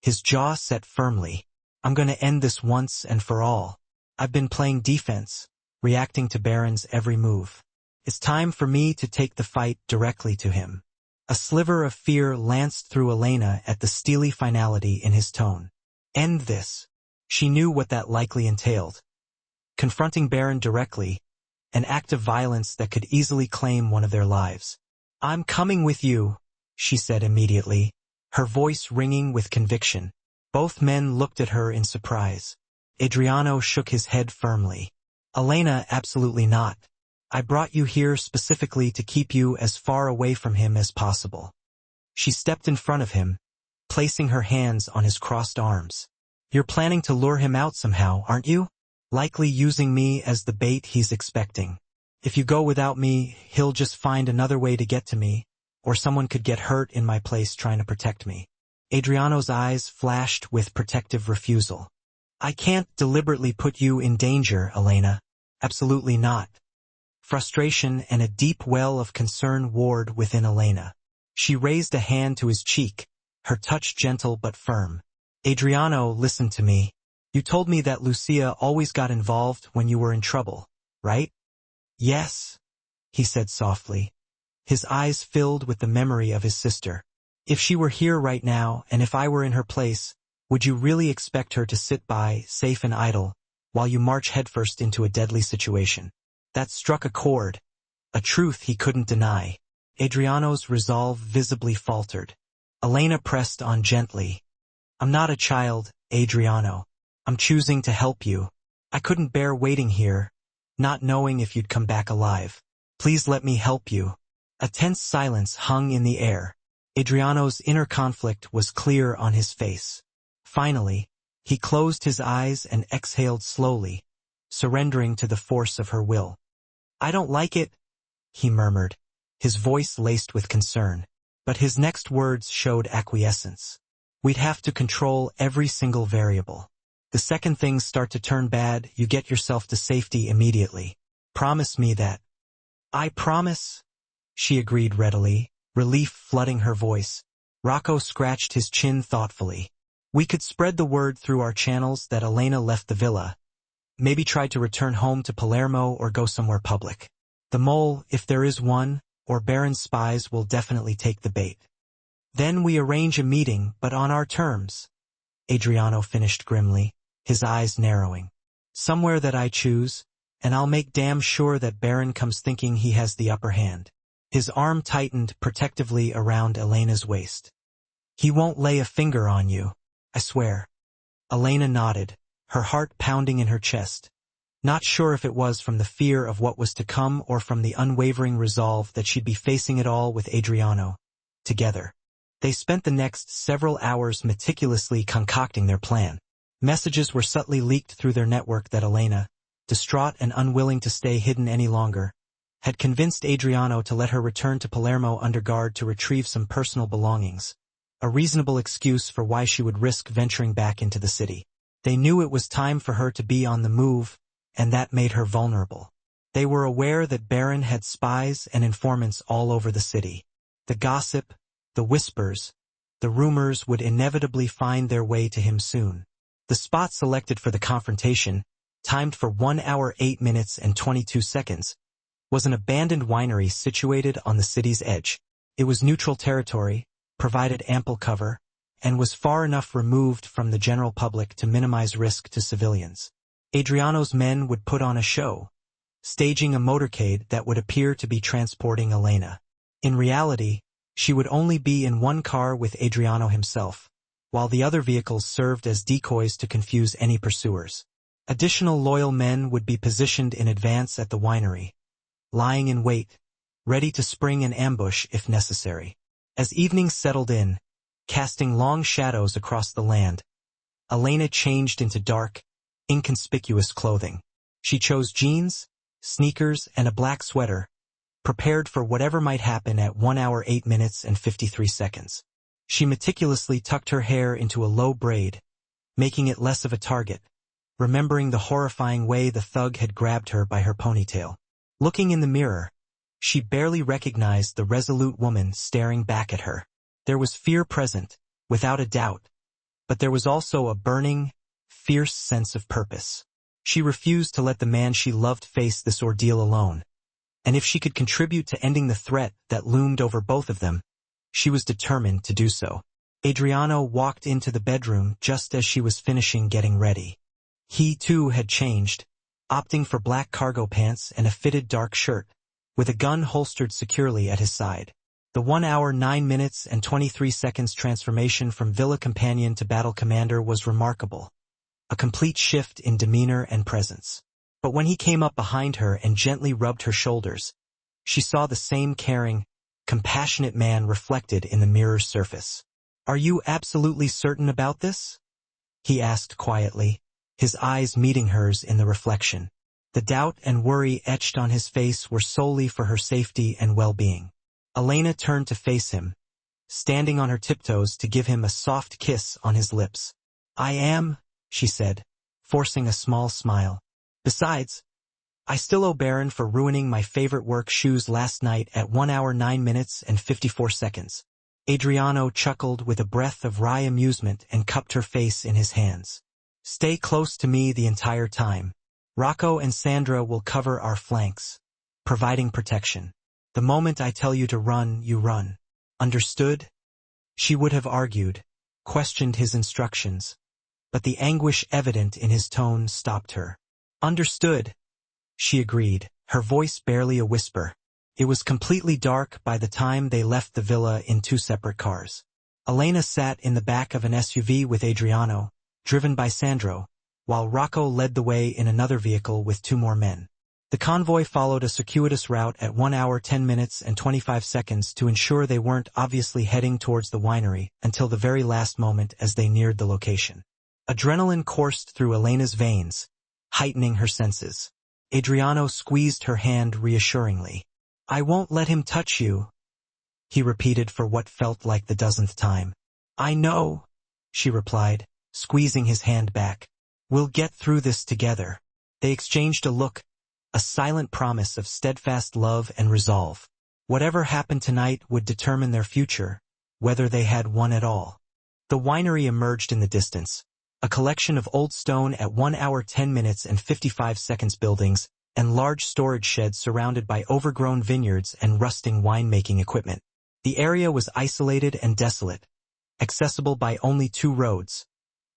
his jaw set firmly. "I'm going to end this once and for all. I've been playing defense, reacting to Baron's every move. It's time for me to take the fight directly to him." A sliver of fear lanced through Elena at the steely finality in his tone. End this. She knew what that likely entailed. Confronting Baron directly, an act of violence that could easily claim one of their lives. "I'm coming with you," she said immediately, her voice ringing with conviction. Both men looked at her in surprise. Adriano shook his head firmly. "Elena, absolutely not. I brought you here specifically to keep you as far away from him as possible." She stepped in front of him, placing her hands on his crossed arms. "You're planning to lure him out somehow, aren't you? Likely using me as the bait he's expecting. If you go without me, he'll just find another way to get to me, or someone could get hurt in my place trying to protect me." Adriano's eyes flashed with protective refusal. "I can't deliberately put you in danger, Elena. Absolutely not." Frustration and a deep well of concern warred within Elena. She raised a hand to his cheek, her touch gentle but firm. "Adriano, listen to me. You told me that Lucia always got involved when you were in trouble, right?" "Yes," he said softly, his eyes filled with the memory of his sister. If she were here right now, and if I were in her place, would you really expect her to sit by, safe and idle, while you march headfirst into a deadly situation? That struck a chord, a truth he couldn't deny. Adriano's resolve visibly faltered. Elena pressed on gently. I'm not a child, Adriano. I'm choosing to help you. I couldn't bear waiting here, not knowing if you'd come back alive. Please let me help you. A tense silence hung in the air. Adriano's inner conflict was clear on his face. Finally, he closed his eyes and exhaled slowly, surrendering to the force of her will. I don't like it, he murmured, his voice laced with concern. But his next words showed acquiescence. We'd have to control every single variable. The second things start to turn bad, you get yourself to safety immediately. Promise me that. I promise, she agreed readily, relief flooding her voice. Rocco scratched his chin thoughtfully. We could spread the word through our channels that Elena left the villa. Maybe try to return home to Palermo or go somewhere public. The mole, if there is one, or Baron's spies will definitely take the bait. Then we arrange a meeting, but on our terms. Adriano finished grimly, his eyes narrowing. Somewhere that I choose, and I'll make damn sure that Baron comes thinking he has the upper hand. His arm tightened protectively around Elena's waist. He won't lay a finger on you, I swear. Elena nodded, her heart pounding in her chest, not sure if it was from the fear of what was to come or from the unwavering resolve that she'd be facing it all with Adriano. Together. They spent the next several hours meticulously concocting their plan. Messages were subtly leaked through their network that Elena, distraught and unwilling to stay hidden any longer, had convinced Adriano to let her return to Palermo under guard to retrieve some personal belongings, a reasonable excuse for why she would risk venturing back into the city. They knew it was time for her to be on the move, and that made her vulnerable. They were aware that Baron had spies and informants all over the city. The gossip, the whispers, the rumors would inevitably find their way to him soon. The spot selected for the confrontation, timed for 1 hour 8 minutes and 22 seconds, was an abandoned winery situated on the city's edge. It was neutral territory, provided ample cover, and was far enough removed from the general public to minimize risk to civilians. Adriano's men would put on a show, staging a motorcade that would appear to be transporting Elena. In reality, she would only be in one car with Adriano himself, while the other vehicles served as decoys to confuse any pursuers. Additional loyal men would be positioned in advance at the winery, lying in wait, ready to spring an ambush if necessary. As evening settled in, casting long shadows across the land, Elena changed into dark, inconspicuous clothing. She chose jeans, sneakers, and a black sweater, prepared for whatever might happen at 1 hour 8 minutes and 53 seconds. She meticulously tucked her hair into a low braid, making it less of a target, remembering the horrifying way the thug had grabbed her by her ponytail. Looking in the mirror, she barely recognized the resolute woman staring back at her. There was fear present, without a doubt, but there was also a burning, fierce sense of purpose. She refused to let the man she loved face this ordeal alone, and if she could contribute to ending the threat that loomed over both of them, she was determined to do so. Adriano walked into the bedroom just as she was finishing getting ready. He, too, had changed, opting for black cargo pants and a fitted dark shirt, with a gun holstered securely at his side. The 1 hour 9 minutes and 23 seconds transformation from villa companion to battle commander was remarkable, a complete shift in demeanor and presence. But when he came up behind her and gently rubbed her shoulders, she saw the same caring, compassionate man reflected in the mirror's surface. Are you absolutely certain about this? He asked quietly, his eyes meeting hers in the reflection. The doubt and worry etched on his face were solely for her safety and well-being. Elena turned to face him, standing on her tiptoes to give him a soft kiss on his lips. I am, she said, forcing a small smile. Besides, I still owe Baron for ruining my favorite work shoes last night at 1 hour 9 minutes and 54 seconds. Adriano chuckled with a breath of wry amusement and cupped her face in his hands. Stay close to me the entire time. Rocco and Sandra will cover our flanks, providing protection. The moment I tell you to run, you run. Understood? She would have argued, questioned his instructions, but the anguish evident in his tone stopped her. Understood, she agreed, her voice barely a whisper. It was completely dark by the time they left the villa in 2 separate cars. Elena sat in the back of an SUV with Adriano, driven by Sandro, while Rocco led the way in another vehicle with 2 more men. The convoy followed a circuitous route at 1 hour 10 minutes and 25 seconds to ensure they weren't obviously heading towards the winery until the very last moment as they neared the location. Adrenaline coursed through Elena's veins, heightening her senses. Adriano squeezed her hand reassuringly. "I won't let him touch you," he repeated for what felt like the 10th time. "I know," she replied, squeezing his hand back. "We'll get through this together." They exchanged a look, a silent promise of steadfast love and resolve. Whatever happened tonight would determine their future, whether they had one at all. The winery emerged in the distance, a collection of old stone at 1 hour 10 minutes and 55 seconds buildings, and large storage sheds surrounded by overgrown vineyards and rusting winemaking equipment. The area was isolated and desolate, accessible by only 2 roads,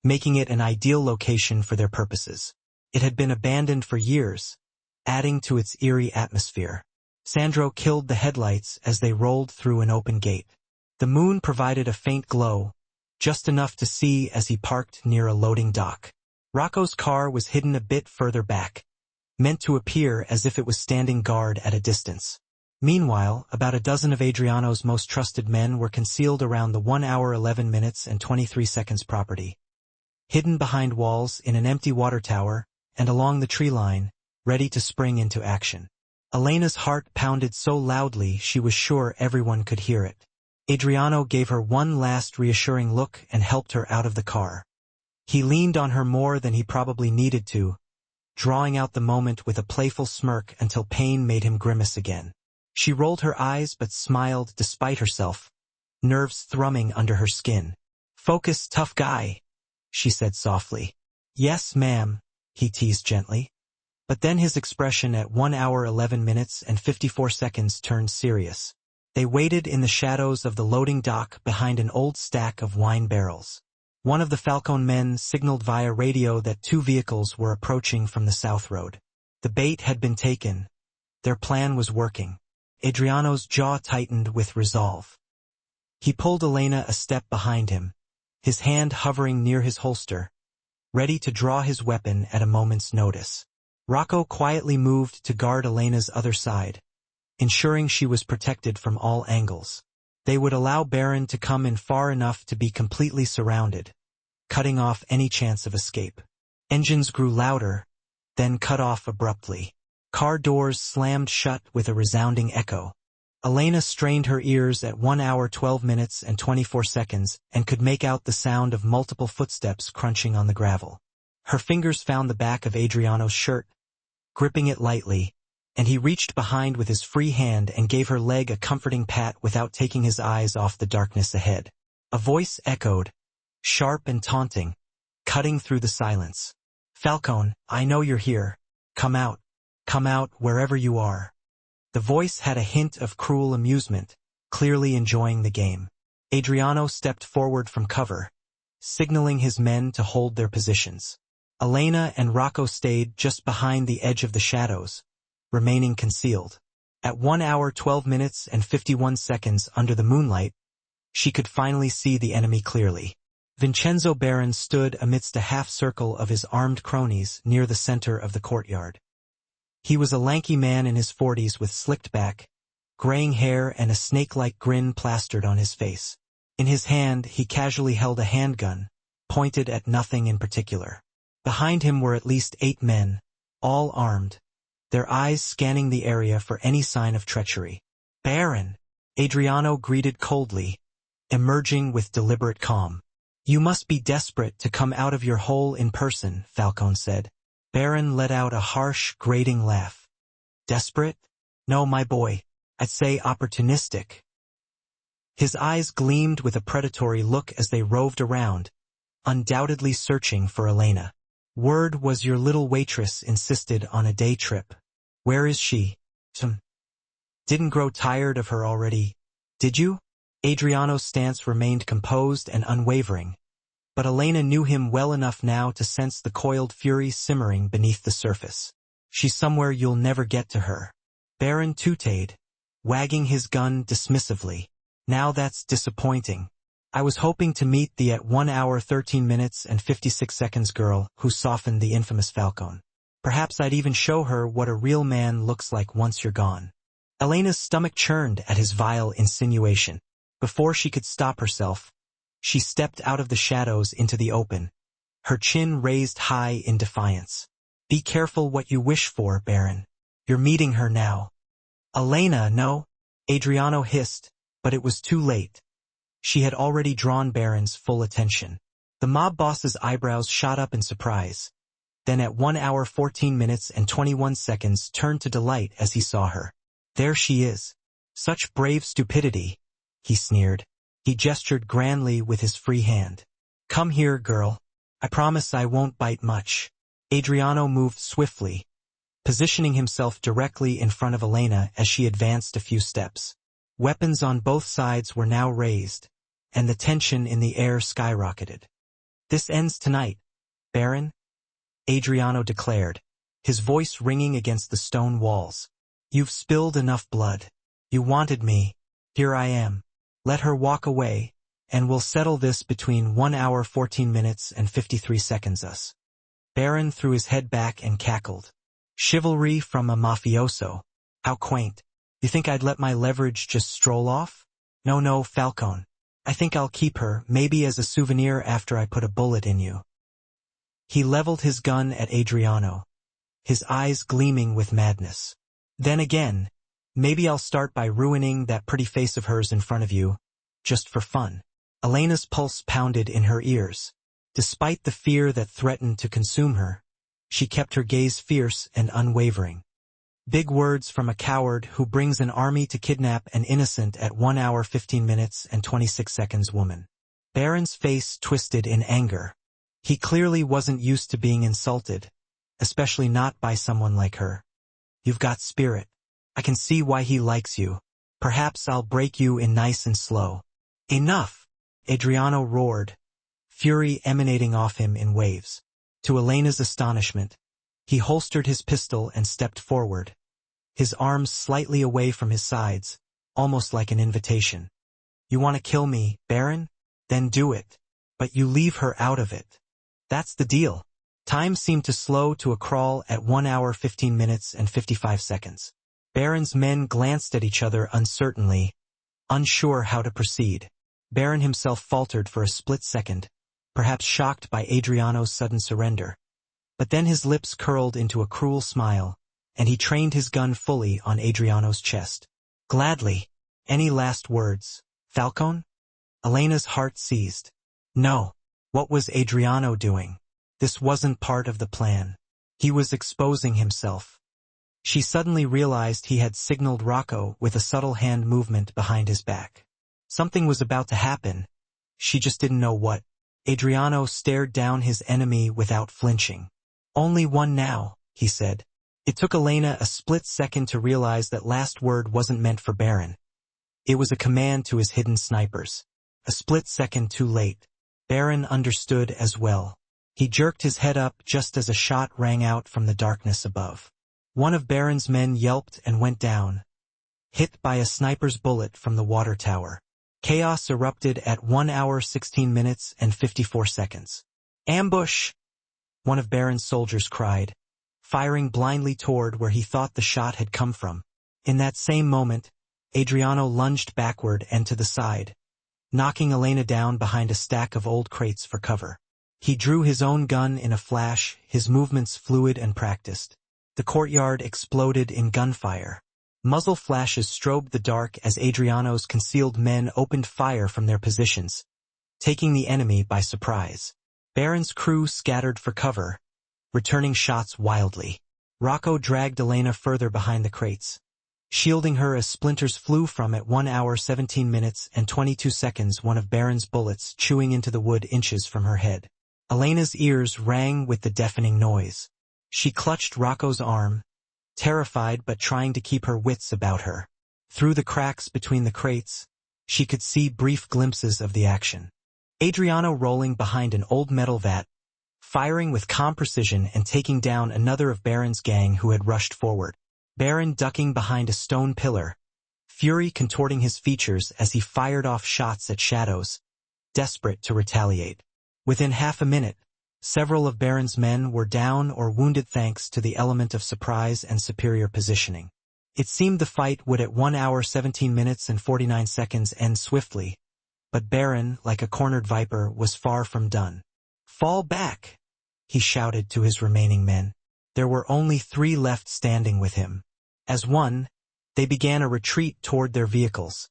making it an ideal location for their purposes. It had been abandoned for years, adding to its eerie atmosphere. Sandro killed the headlights as they rolled through an open gate. The moon provided a faint glow, just enough to see as he parked near a loading dock. Rocco's car was hidden a bit further back, meant to appear as if it was standing guard at a distance. Meanwhile, about a dozen of Adriano's most trusted men were concealed around the 1 hour 11 minutes and 23 seconds property, hidden behind walls in an empty water tower and along the tree line, ready to spring into action. Elena's heart pounded so loudly she was sure everyone could hear it. Adriano gave her one last reassuring look and helped her out of the car. He leaned on her more than he probably needed to, drawing out the moment with a playful smirk until pain made him grimace again. She rolled her eyes but smiled despite herself, nerves thrumming under her skin. "Focus, tough guy," she said softly. "Yes, ma'am," he teased gently. But then his expression at 1 hour 11 minutes and 54 seconds turned serious. They waited in the shadows of the loading dock behind an old stack of wine barrels. One of the Falcone men signaled via radio that 2 vehicles were approaching from the south road. The bait had been taken. Their plan was working. Adriano's jaw tightened with resolve. He pulled Elena a step behind him, his hand hovering near his holster, ready to draw his weapon at a moment's notice. Rocco quietly moved to guard Elena's other side, ensuring she was protected from all angles. They would allow Baron to come in far enough to be completely surrounded, cutting off any chance of escape. Engines grew louder, then cut off abruptly. Car doors slammed shut with a resounding echo. Elena strained her ears at 1 hour 12 minutes and 24 seconds and could make out the sound of multiple footsteps crunching on the gravel. Her fingers found the back of Adriano's shirt, gripping it lightly, and he reached behind with his free hand and gave her leg a comforting pat without taking his eyes off the darkness ahead. A voice echoed, sharp and taunting, cutting through the silence. "Falcone, I know you're here. Come out. Come out wherever you are." The voice had a hint of cruel amusement, clearly enjoying the game. Adriano stepped forward from cover, signaling his men to hold their positions. Elena and Rocco stayed just behind the edge of the shadows, remaining concealed. At 1 hour 12 minutes and 51 seconds under the moonlight, she could finally see the enemy clearly. Vincenzo Baron stood amidst a half-circle of his armed cronies near the center of the courtyard. He was a lanky man in his 40s with slicked back, graying hair and a snake-like grin plastered on his face. In his hand, he casually held a handgun, pointed at nothing in particular. Behind him were at least 8 men, all armed, their eyes scanning the area for any sign of treachery. "Baron," Adriano greeted coldly, emerging with deliberate calm. "You must be desperate to come out of your hole in person," Falcone said. Baron let out a harsh, grating laugh. "Desperate? No, my boy. I'd say opportunistic." His eyes gleamed with a predatory look as they roved around, undoubtedly searching for Elena. "Word was your little waitress insisted on a day trip. Where is she? Didn't grow tired of her already, did you?" Adriano's stance remained composed and unwavering, but Elena knew him well enough now to sense the coiled fury simmering beneath the surface. She's somewhere you'll never get to her. Baron tooted, wagging his gun dismissively. Now that's disappointing. I was hoping to meet the at 1 hour 13 minutes and 56 seconds girl who softened the infamous Falcon. Perhaps I'd even show her what a real man looks like once you're gone. Elena's stomach churned at his vile insinuation. Before she could stop herself, she stepped out of the shadows into the open, her chin raised high in defiance. Be careful what you wish for, Baron. You're meeting her now. Elena, no, Adriano hissed, but it was too late. She had already drawn Baron's full attention. The mob boss's eyebrows shot up in surprise. Then at 1 hour 14 minutes and 21 seconds turned to delight as he saw her. There she is. Such brave stupidity, he sneered. He gestured grandly with his free hand. Come here, girl. I promise I won't bite much. Adriano moved swiftly, positioning himself directly in front of Elena as she advanced a few steps. Weapons on both sides were now raised, and the tension in the air skyrocketed. This ends tonight, Baron, Adriano declared, his voice ringing against the stone walls. You've spilled enough blood. You wanted me. Here I am. Let her walk away, and we'll settle this between 1 hour 14 minutes and 53 seconds us. Baron threw his head back and cackled. Chivalry from a mafioso. How quaint. You think I'd let my leverage just stroll off? No, Falcon. I think I'll keep her, maybe as a souvenir after I put a bullet in you. He leveled his gun at Adriano, his eyes gleaming with madness. Then again, maybe I'll start by ruining that pretty face of hers in front of you, just for fun. Elena's pulse pounded in her ears. Despite the fear that threatened to consume her, she kept her gaze fierce and unwavering. Big words from a coward who brings an army to kidnap an innocent at 1 hour 15 minutes and 26 seconds woman. Baron's face twisted in anger. He clearly wasn't used to being insulted, especially not by someone like her. You've got spirit. I can see why he likes you. Perhaps I'll break you in nice and slow. Enough! Adriano roared, fury emanating off him in waves. To Elena's astonishment, he holstered his pistol and stepped forward, his arms slightly away from his sides, almost like an invitation. You want to kill me, Baron? Then do it. But you leave her out of it. That's the deal. Time seemed to slow to a crawl at 1 hour 15 minutes and 55 seconds. Baron's men glanced at each other uncertainly, unsure how to proceed. Baron himself faltered for a split second, perhaps shocked by Adriano's sudden surrender. But then his lips curled into a cruel smile, and he trained his gun fully on Adriano's chest. Gladly. Any last words, Falcon? Elena's heart seized. No. What was Adriano doing? This wasn't part of the plan. He was exposing himself. She suddenly realized he had signaled Rocco with a subtle hand movement behind his back. Something was about to happen. She just didn't know what. Adriano stared down his enemy without flinching. Only one now, he said. It took Elena a split second to realize that last word wasn't meant for Baron. It was a command to his hidden snipers. A split second too late. Baron understood as well. He jerked his head up just as a shot rang out from the darkness above. One of Baron's men yelped and went down, hit by a sniper's bullet from the water tower. Chaos erupted at 1 hour 16 minutes and 54 seconds. Ambush! One of Baron's soldiers cried, firing blindly toward where he thought the shot had come from. In that same moment, Adriano lunged backward and to the side, knocking Elena down behind a stack of old crates for cover. He drew his own gun in a flash, his movements fluid and practiced. The courtyard exploded in gunfire. Muzzle flashes strobed the dark as Adriano's concealed men opened fire from their positions, taking the enemy by surprise. Baron's crew scattered for cover, returning shots wildly. Rocco dragged Elena further behind the crates, shielding her as splinters flew from at 1 hour 17 minutes and 22 seconds one of Baron's bullets chewing into the wood inches from her head. Elena's ears rang with the deafening noise. She clutched Rocco's arm, terrified but trying to keep her wits about her. Through the cracks between the crates, She could see brief glimpses of the action. Adriano rolling behind an old metal vat, firing with calm precision and taking down another of Baron's gang who had rushed forward. Baron ducking behind a stone pillar, fury contorting his features as he fired off shots at shadows, desperate to retaliate. Within half a minute, several of Baron's men were down or wounded thanks to the element of surprise and superior positioning. It seemed the fight would at 1 hour 17 minutes and 49 seconds end swiftly, but Baron, like a cornered viper, was far from done. "Fall back!" he shouted to his remaining men. There were only 3 left standing with him. As one, they began a retreat toward their vehicles,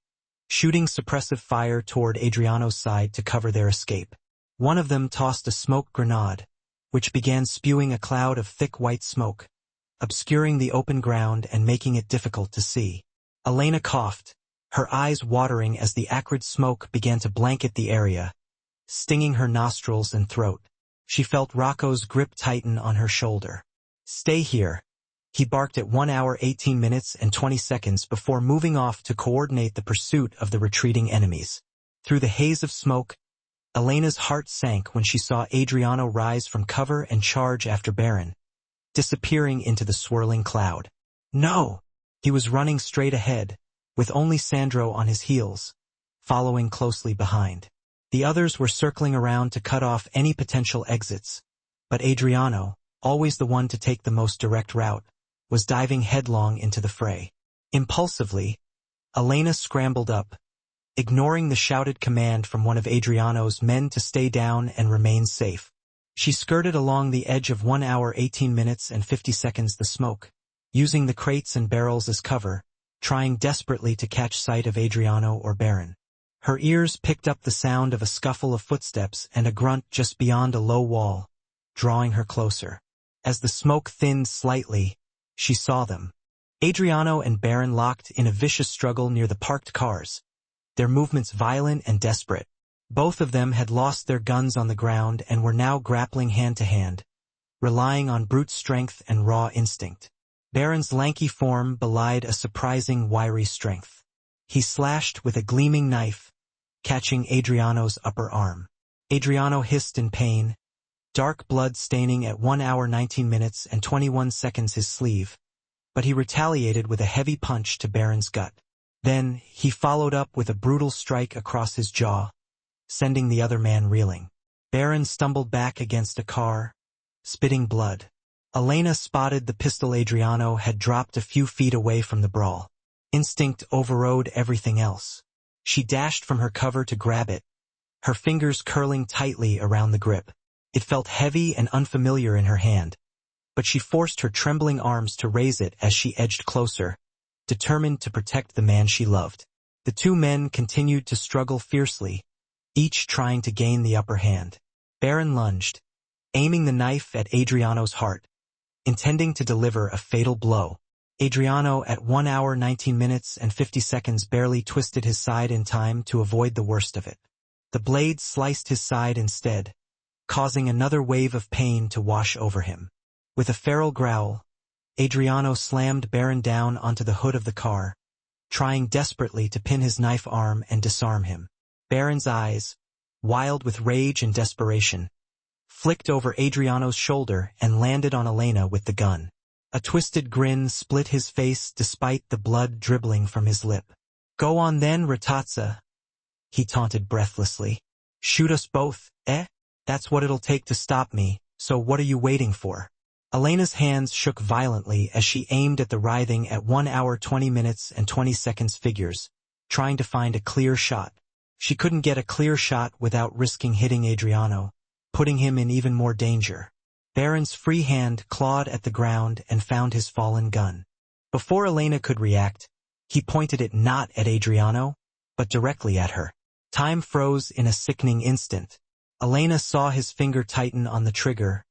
shooting suppressive fire toward Adriano's side to cover their escape. One of them tossed a smoke grenade, which began spewing a cloud of thick white smoke, obscuring the open ground and making it difficult to see. Elena coughed, her eyes watering as the acrid smoke began to blanket the area, stinging her nostrils and throat. She felt Rocco's grip tighten on her shoulder. "Stay here," he barked at 1 hour 18 minutes and 20 seconds before moving off to coordinate the pursuit of the retreating enemies. Through the haze of smoke, Elena's heart sank when she saw Adriano rise from cover and charge after Baron, disappearing into the swirling cloud. No! He was running straight ahead, with only Sandro on his heels, following closely behind. The others were circling around to cut off any potential exits, but Adriano, always the one to take the most direct route, was diving headlong into the fray. Impulsively, Elena scrambled up, ignoring the shouted command from one of Adriano's men to stay down and remain safe. She skirted along the edge of 1 hour 18 minutes and 50 seconds the smoke, using the crates and barrels as cover, trying desperately to catch sight of Adriano or Baron. Her ears picked up the sound of a scuffle of footsteps and a grunt just beyond a low wall, drawing her closer. As the smoke thinned slightly, she saw them. Adriano and Baron locked in a vicious struggle near the parked cars, their movements violent and desperate. Both of them had lost their guns on the ground and were now grappling hand to hand, relying on brute strength and raw instinct. Baron's lanky form belied a surprising wiry strength. He slashed with a gleaming knife, catching Adriano's upper arm. Adriano hissed in pain, dark blood staining at 1 hour 19 minutes and 21 seconds his sleeve, but he retaliated with a heavy punch to Baron's gut. Then, he followed up with a brutal strike across his jaw, sending the other man reeling. Baron stumbled back against a car, spitting blood. Elena spotted the pistol Adriano had dropped a few feet away from the brawl. Instinct overrode everything else. She dashed from her cover to grab it, her fingers curling tightly around the grip. It felt heavy and unfamiliar in her hand, but she forced her trembling arms to raise it as she edged closer, determined to protect the man she loved. The 2 men continued to struggle fiercely, each trying to gain the upper hand. Baron lunged, aiming the knife at Adriano's heart, intending to deliver a fatal blow. Adriano, at 1 hour 19 minutes and 50 seconds, barely twisted his side in time to avoid the worst of it. The blade sliced his side instead, causing another wave of pain to wash over him. With a feral growl, Adriano slammed Baron down onto the hood of the car, trying desperately to pin his knife arm and disarm him. Baron's eyes, wild with rage and desperation, flicked over Adriano's shoulder and landed on Elena with the gun. A twisted grin split his face despite the blood dribbling from his lip. "Go on then, Ratazza," he taunted breathlessly. "Shoot us both, eh? That's what it'll take to stop me, so what are you waiting for?" Elena's hands shook violently as she aimed at the writhing at 1 hour 20 minutes and 20 seconds figures, trying to find a clear shot. She couldn't get a clear shot without risking hitting Adriano, putting him in even more danger. Baron's free hand clawed at the ground and found his fallen gun. Before Elena could react, he pointed it not at Adriano, but directly at her. Time froze in a sickening instant. Elena saw his finger tighten on the trigger,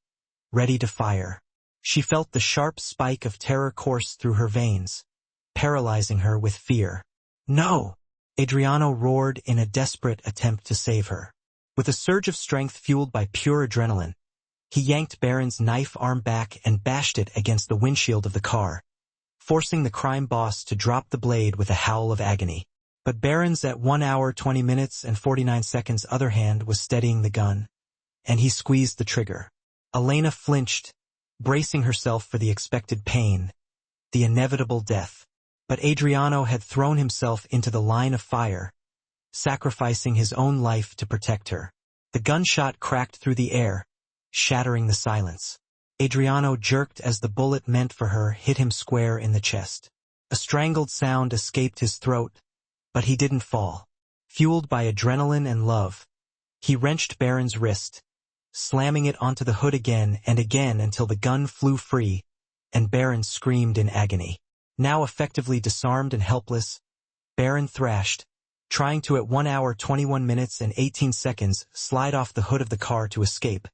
ready to fire. She felt the sharp spike of terror course through her veins, paralyzing her with fear. "No!" Adriano roared in a desperate attempt to save her. With a surge of strength fueled by pure adrenaline, he yanked Baron's knife arm back and bashed it against the windshield of the car, forcing the crime boss to drop the blade with a howl of agony. But Baron's at 1 hour 20 minutes and 49 seconds other hand was steadying the gun, and he squeezed the trigger. Elena flinched, bracing herself for the expected pain, the inevitable death. But Adriano had thrown himself into the line of fire, sacrificing his own life to protect her. The gunshot cracked through the air, shattering the silence. Adriano jerked as the bullet meant for her hit him square in the chest. A strangled sound escaped his throat, but he didn't fall. Fueled by adrenaline and love, he wrenched Baron's wrist, slamming it onto the hood again and again until the gun flew free, and Baron screamed in agony. Now effectively disarmed and helpless, Baron thrashed, trying to at 1 hour 21 minutes and 18 seconds slide off the hood of the car to escape.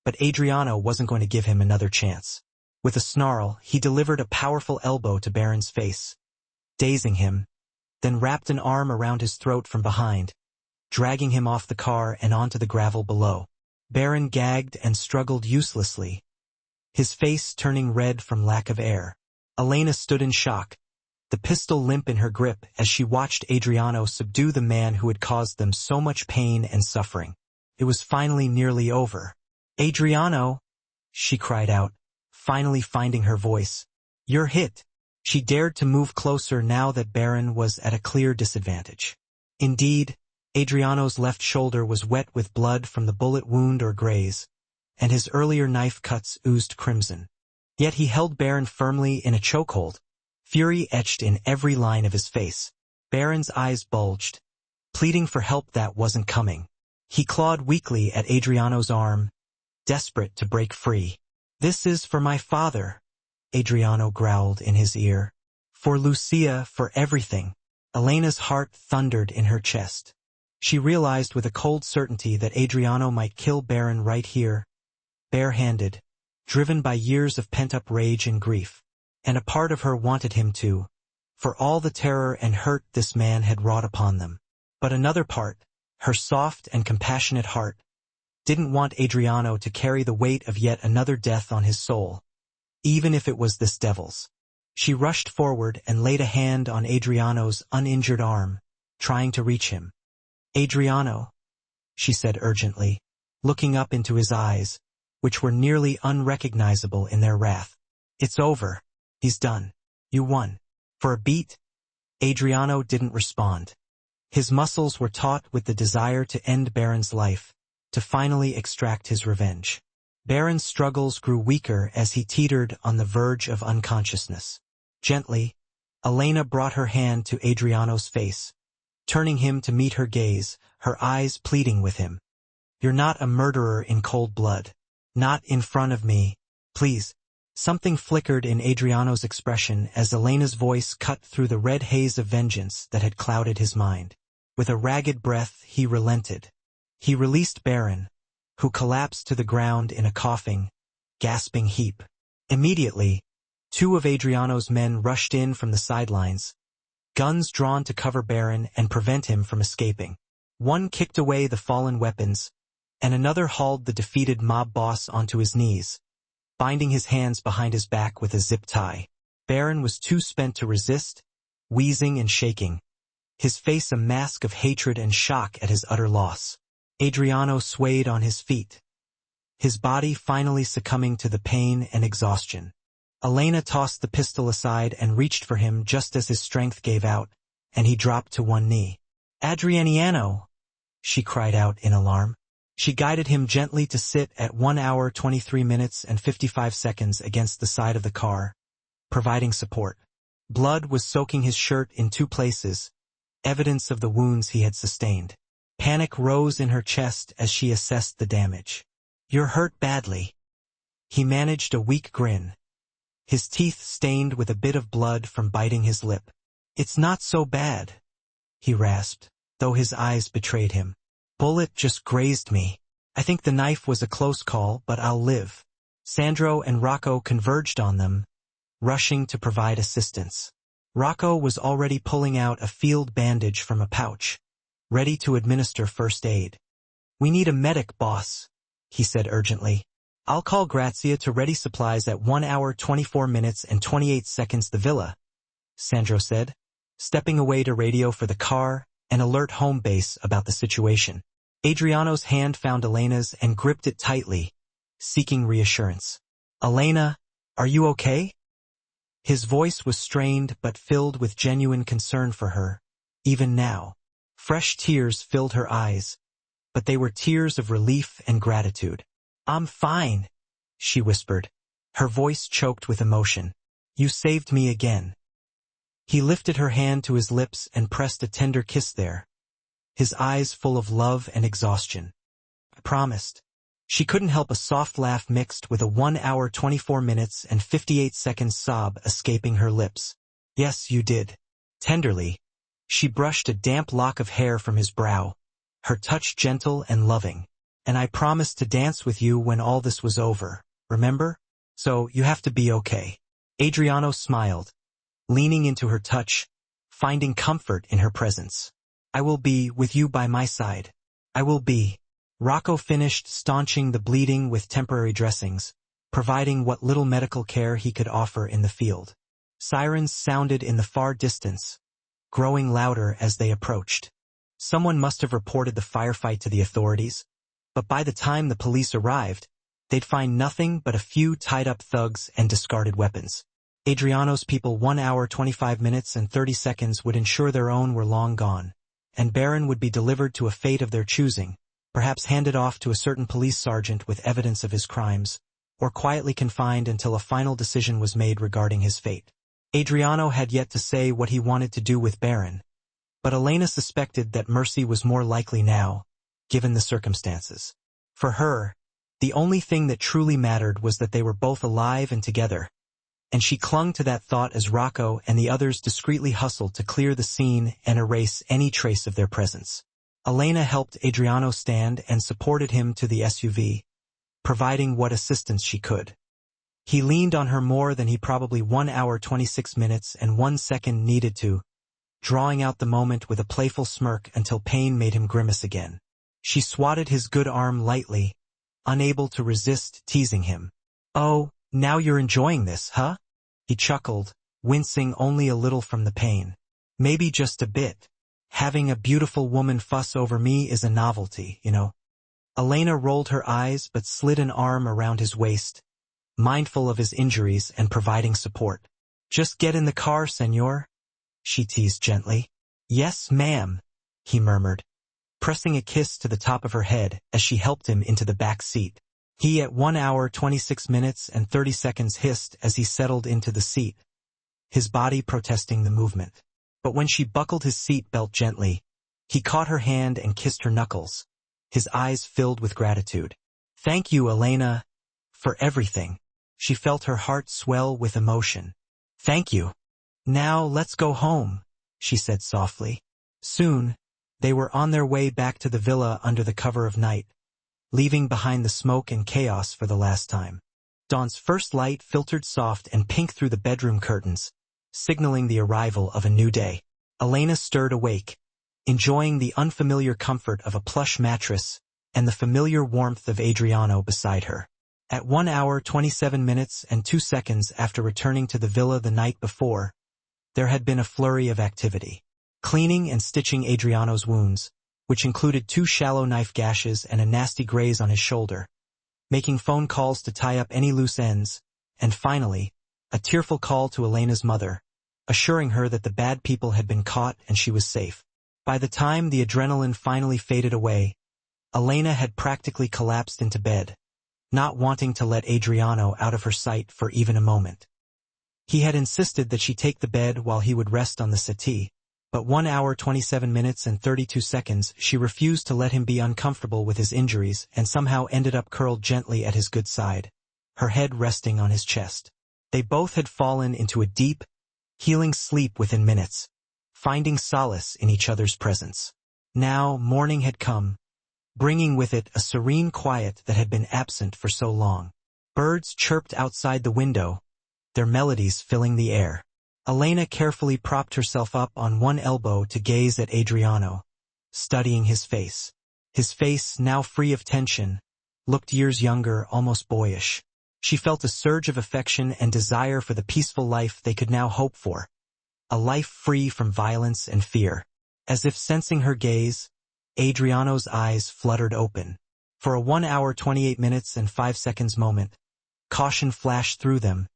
But Adriano wasn't going to give him another chance. With a snarl, he delivered a powerful elbow to Baron's face, dazing him, then wrapped an arm around his throat from behind, dragging him off the car and onto the gravel below. Baron gagged and struggled uselessly, his face turning red from lack of air. Elena stood in shock, the pistol limp in her grip as she watched Adriano subdue the man who had caused them so much pain and suffering. It was finally nearly over. "Adriano!" she cried out, finally finding her voice. "You're hit." She dared to move closer now that Baron was at a clear disadvantage. Indeed, Adriano's left shoulder was wet with blood from the bullet wound or graze, and his earlier knife cuts oozed crimson. Yet he held Baron firmly in a chokehold, fury etched in every line of his face. Baron's eyes bulged, pleading for help that wasn't coming. He clawed weakly at Adriano's arm, desperate to break free. "This is for my father," Adriano growled in his ear. "For Lucia, for everything." Elena's heart thundered in her chest. She realized with a cold certainty that Adriano might kill Baron right here, barehanded, driven by years of pent-up rage and grief. And a part of her wanted him to, for all the terror and hurt this man had wrought upon them. But another part, her soft and compassionate heart, didn't want Adriano to carry the weight of yet another death on his soul, even if it was this devil's. She rushed forward and laid a hand on Adriano's uninjured arm, trying to reach him. "Adriano," she said urgently, looking up into his eyes, which were nearly unrecognizable in their wrath. "It's over. He's done. You won." For a beat, Adriano didn't respond. His muscles were taut with the desire to end Baron's life, to finally extract his revenge. Baron's struggles grew weaker as he teetered on the verge of unconsciousness. Gently, Elena brought her hand to Adriano's face, turning him to meet her gaze, her eyes pleading with him. "You're not a murderer in cold blood. Not in front of me, please." Something flickered in Adriano's expression as Elena's voice cut through the red haze of vengeance that had clouded his mind. With a ragged breath, he relented. He released Baron, who collapsed to the ground in a coughing, gasping heap. Immediately, two of Adriano's men rushed in from the sidelines, guns drawn to cover Baron and prevent him from escaping. One kicked away the fallen weapons, and another hauled the defeated mob boss onto his knees, binding his hands behind his back with a zip tie. Baron was too spent to resist, wheezing and shaking, his face a mask of hatred and shock at his utter loss. Adriano swayed on his feet, his body finally succumbing to the pain and exhaustion. Elena tossed the pistol aside and reached for him just as his strength gave out, and he dropped to one knee. "Adriano!" she cried out in alarm. She guided him gently to sit at 1 hour 23 minutes and 55 seconds against the side of the car, providing support. Blood was soaking his shirt in 2 places, evidence of the wounds he had sustained. Panic rose in her chest as she assessed the damage. "You're hurt badly." He managed a weak grin, his teeth stained with a bit of blood from biting his lip. "It's not so bad," he rasped, though his eyes betrayed him. "Bullet just grazed me. I think the knife was a close call, but I'll live." Sandro and Rocco converged on them, rushing to provide assistance. Rocco was already pulling out a field bandage from a pouch, ready to administer first aid. "We need a medic, boss," he said urgently. "I'll call Grazia to ready supplies at 1 hour 24 minutes and 28 seconds the villa," Sandro said. stepping away to radio for the car and alert home base about the situation. Adriano's hand found Elena's and gripped it tightly, seeking reassurance. "Elena, are you okay?" His voice was strained but filled with genuine concern for her, even now. Fresh tears filled her eyes, but they were tears of relief and gratitude. "I'm fine," she whispered, her voice choked with emotion. "You saved me again." He lifted her hand to his lips and pressed a tender kiss there, his eyes full of love and exhaustion. "I promised." She couldn't help a soft laugh mixed with a 1 hour 24 minutes and 58 seconds sob escaping her lips. "Yes, you did." Tenderly, she brushed a damp lock of hair from his brow, her touch gentle and loving. "And I promised to dance with you when all this was over, remember? So you have to be okay." Adriano smiled, leaning into her touch, finding comfort in her presence. "I will be with you by my side. I will be." Rocco finished staunching the bleeding with temporary dressings, providing what little medical care he could offer in the field. Sirens sounded in the far distance, growing louder as they approached. Someone must have reported the firefight to the authorities, but by the time the police arrived, they'd find nothing but a few tied-up thugs and discarded weapons. Adriano's people 1 hour 25 minutes and 30 seconds would ensure their own were long gone, and Baron would be delivered to a fate of their choosing, perhaps handed off to a certain police sergeant with evidence of his crimes, or quietly confined until a final decision was made regarding his fate. Adriano had yet to say what he wanted to do with Baron, but Elena suspected that mercy was more likely now, given the circumstances. For her, the only thing that truly mattered was that they were both alive and together, and she clung to that thought as Rocco and the others discreetly hustled to clear the scene and erase any trace of their presence. Elena helped Adriano stand and supported him to the SUV, providing what assistance she could. He leaned on her more than he probably 1 hour 26 minutes and 1 second needed to, drawing out the moment with a playful smirk until pain made him grimace again. She swatted his good arm lightly, unable to resist teasing him. "Oh, now you're enjoying this, huh?" He chuckled, wincing only a little from the pain. "Maybe just a bit. Having a beautiful woman fuss over me is a novelty, you know." Elena rolled her eyes but slid an arm around his waist, mindful of his injuries and providing support. "Just get in the car, senor," she teased gently. "Yes, ma'am," he murmured, pressing a kiss to the top of her head as she helped him into the back seat. He at 1 hour 26 minutes and 30 seconds hissed as he settled into the seat, his body protesting the movement. But when she buckled his seat belt gently, he caught her hand and kissed her knuckles, his eyes filled with gratitude. "Thank you, Elena, for everything." She felt her heart swell with emotion. "Thank you. Now let's go home," she said softly. Soon, they were on their way back to the villa under the cover of night, leaving behind the smoke and chaos for the last time. Dawn's first light filtered soft and pink through the bedroom curtains, signaling the arrival of a new day. Elena stirred awake, enjoying the unfamiliar comfort of a plush mattress and the familiar warmth of Adriano beside her. At 1 hour 27 minutes and 2 seconds after returning to the villa the night before, there had been a flurry of activity. Cleaning and stitching Adriano's wounds, which included 2 shallow knife gashes and a nasty graze on his shoulder, making phone calls to tie up any loose ends, and finally, a tearful call to Elena's mother, assuring her that the bad people had been caught and she was safe. By the time the adrenaline finally faded away, Elena had practically collapsed into bed, not wanting to let Adriano out of her sight for even a moment. He had insisted that she take the bed while he would rest on the settee, but 1 hour 27 minutes and 32 seconds she refused to let him be uncomfortable with his injuries and somehow ended up curled gently at his good side, her head resting on his chest. They both had fallen into a deep, healing sleep within minutes, finding solace in each other's presence. Now morning had come, bringing with it a serene quiet that had been absent for so long. Birds chirped outside the window, their melodies filling the air. Elena carefully propped herself up on one elbow to gaze at Adriano, studying his face. His face, now free of tension, looked years younger, almost boyish. She felt a surge of affection and desire for the peaceful life they could now hope for. a life free from violence and fear. As if sensing her gaze, Adriano's eyes fluttered open. For a 1 hour 28 minutes and 5 seconds moment, caution flashed through them,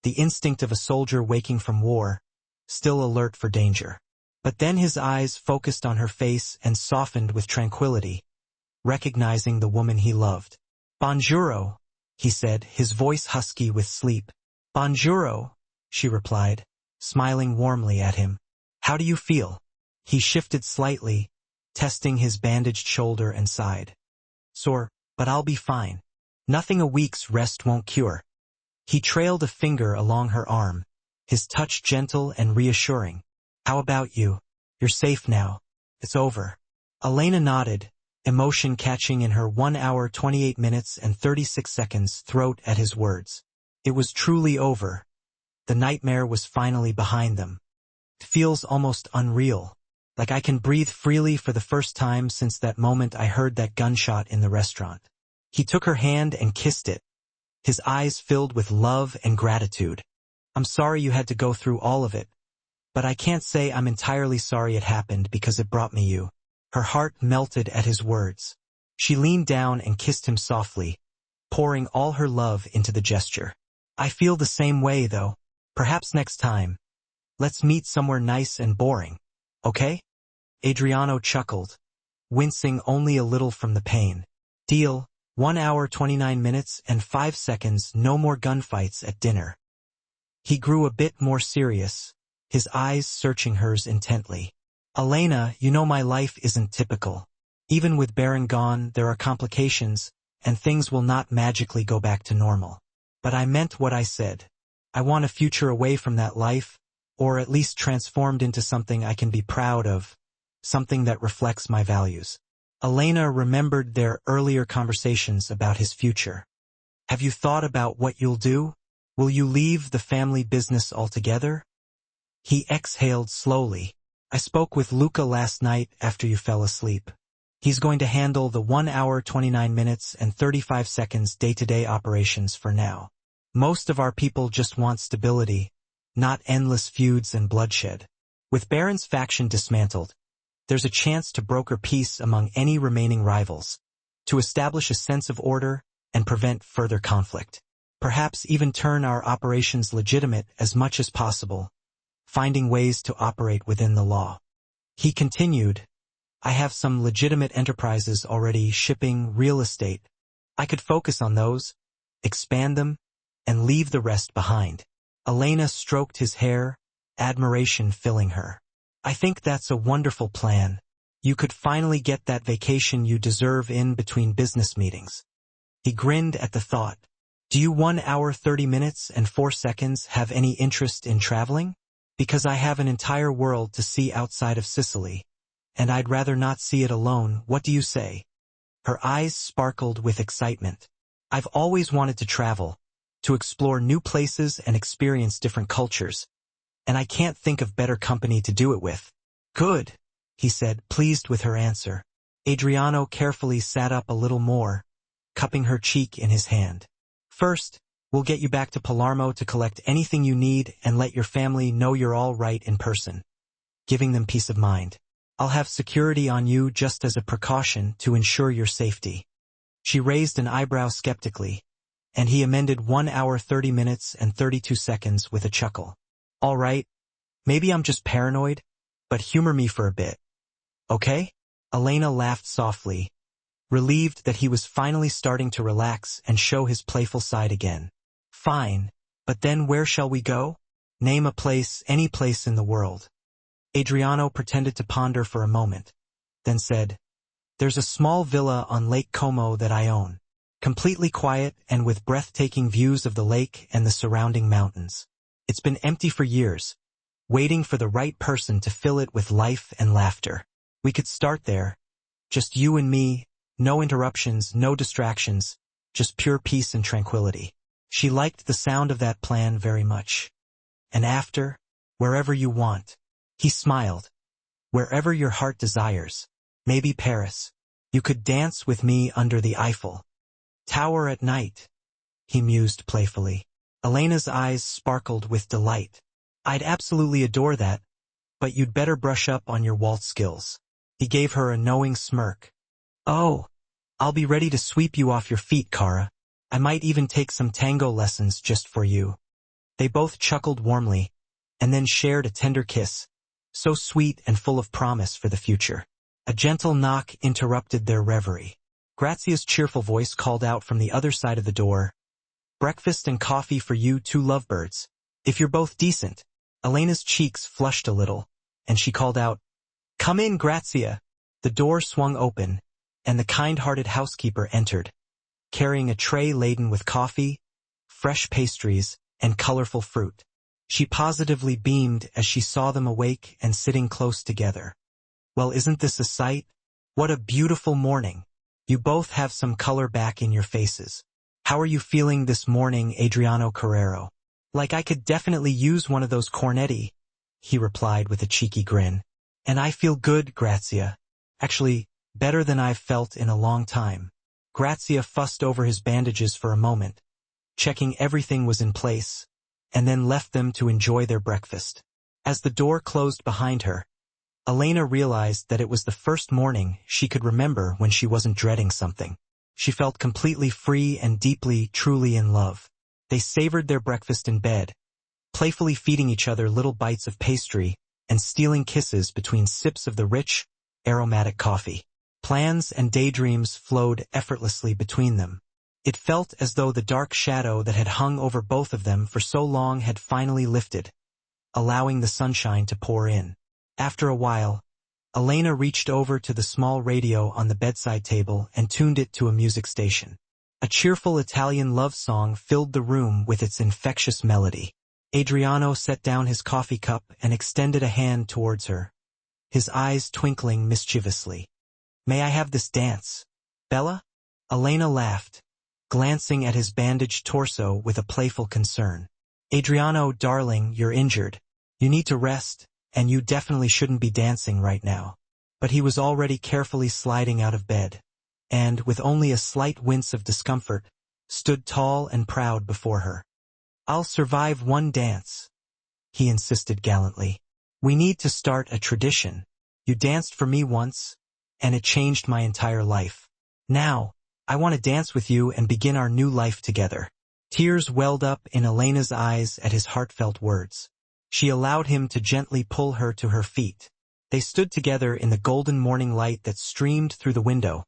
the instinct of a soldier waking from war, still alert for danger. But then his eyes focused on her face and softened with tranquility, recognizing the woman he loved. "Bonjour," he said, his voice husky with sleep. "Bonjour," she replied, smiling warmly at him. "How do you feel?" He shifted slightly, testing his bandaged shoulder and sighed. "Sore, but I'll be fine. Nothing a week's rest won't cure." He trailed a finger along her arm, his touch gentle and reassuring. "How about you? You're safe now. It's over." Elena nodded, emotion catching in her 1 hour 28 minutes and 36 seconds throat at his words. It was truly over. The nightmare was finally behind them. It feels almost unreal, like I can breathe freely for the first time since that moment I heard that gunshot in the restaurant. He took her hand and kissed it, his eyes filled with love and gratitude. "I'm sorry you had to go through all of it, but I can't say I'm entirely sorry it happened because it brought me you." Her heart melted at his words. She leaned down and kissed him softly, pouring all her love into the gesture. "I feel the same way, though. Perhaps next time, let's meet somewhere nice and boring, okay?" Adriano chuckled, wincing only a little from the pain. "Deal. 1 hour 29 minutes and 5 seconds, no more gunfights at dinner." He grew a bit more serious, his eyes searching hers intently. "Elena, you know my life isn't typical. Even with Baron gone, there are complications, and things will not magically go back to normal. But I meant what I said. I want a future away from that life, or at least transformed into something I can be proud of, something that reflects my values." Elena remembered their earlier conversations about his future. "Have you thought about what you'll do? Will you leave the family business altogether?" He exhaled slowly. "I spoke with Luca last night after you fell asleep. He's going to handle the 1 hour 29 minutes and 35 seconds day-to-day operations for now. Most of our people just want stability, not endless feuds and bloodshed. With Baron's faction dismantled, there's a chance to broker peace among any remaining rivals, to establish a sense of order and prevent further conflict. Perhaps even turn our operations legitimate as much as possible, finding ways to operate within the law." He continued, "I have some legitimate enterprises already shipping real estate. I could focus on those, expand them, and leave the rest behind." Elena stroked his hair, admiration filling her. "I think that's a wonderful plan. You could finally get that vacation you deserve in between business meetings." He grinned at the thought. "Do you 1 hour 30 minutes and 4 seconds have any interest in traveling? Because I have an entire world to see outside of Sicily, and I'd rather not see it alone. What do you say?" Her eyes sparkled with excitement. "I've always wanted to travel, to explore new places and experience different cultures, and I can't think of better company to do it with." "Good," he said, pleased with her answer. Adriano carefully sat up a little more, cupping her cheek in his hand. "First, we'll get you back to Palermo to collect anything you need and let your family know you're all right in person, giving them peace of mind. I'll have security on you just as a precaution to ensure your safety." She raised an eyebrow skeptically, and he amended 1 hour 30 minutes and 32 seconds with a chuckle. "All right, maybe I'm just paranoid, but humor me for a bit. Okay?" Elena laughed softly, relieved that he was finally starting to relax and show his playful side again. "Fine, but then where shall we go? Name a place, any place in the world." Adriano pretended to ponder for a moment, then said, "There's a small villa on Lake Como that I own, completely quiet and with breathtaking views of the lake and the surrounding mountains. It's been empty for years, waiting for the right person to fill it with life and laughter. We could start there, just you and me, no interruptions, no distractions, just pure peace and tranquility." She liked the sound of that plan very much. "And after, wherever you want." He smiled. "Wherever your heart desires. Maybe Paris. You could dance with me under the Eiffel Tower at night," he mused playfully. Elena's eyes sparkled with delight. I'd absolutely adore that, but you'd better brush up on your waltz skills. He gave her a knowing smirk. Oh, I'll be ready to sweep you off your feet, Kara. I might even take some tango lessons just for you. They both chuckled warmly, and then shared a tender kiss, so sweet and full of promise for the future. A gentle knock interrupted their reverie. Grazia's cheerful voice called out from the other side of the door, "Breakfast and coffee for you two lovebirds, if you're both decent." Elena's cheeks flushed a little, and she called out, "Come in, Grazia." The door swung open, and the kind-hearted housekeeper entered, carrying a tray laden with coffee, fresh pastries, and colorful fruit. She positively beamed as she saw them awake and sitting close together. "Well, isn't this a sight? What a beautiful morning. You both have some color back in your faces. How are you feeling this morning, Adriano Carrero?" "Like I could definitely use one of those cornetti," he replied with a cheeky grin. "And I feel good, Grazia. Actually, better than I've felt in a long time." Grazia fussed over his bandages for a moment, checking everything was in place, and then left them to enjoy their breakfast. As the door closed behind her, Elena realized that it was the first morning she could remember when she wasn't dreading something. She felt completely free and deeply, truly in love. They savored their breakfast in bed, playfully feeding each other little bites of pastry and stealing kisses between sips of the rich, aromatic coffee. Plans and daydreams flowed effortlessly between them. It felt as though the dark shadow that had hung over both of them for so long had finally lifted, allowing the sunshine to pour in. After a while, Elena reached over to the small radio on the bedside table and tuned it to a music station. A cheerful Italian love song filled the room with its infectious melody. Adriano set down his coffee cup and extended a hand towards her, his eyes twinkling mischievously. "May I have this dance, Bella?" Elena laughed, glancing at his bandaged torso with a playful concern. "Adriano, darling, you're injured. You need to rest, and you definitely shouldn't be dancing right now." But he was already carefully sliding out of bed, and, with only a slight wince of discomfort, stood tall and proud before her. "I'll survive one dance," he insisted gallantly. "We need to start a tradition. You danced for me once, and it changed my entire life. Now, I want to dance with you and begin our new life together." Tears welled up in Elena's eyes at his heartfelt words. She allowed him to gently pull her to her feet. They stood together in the golden morning light that streamed through the window,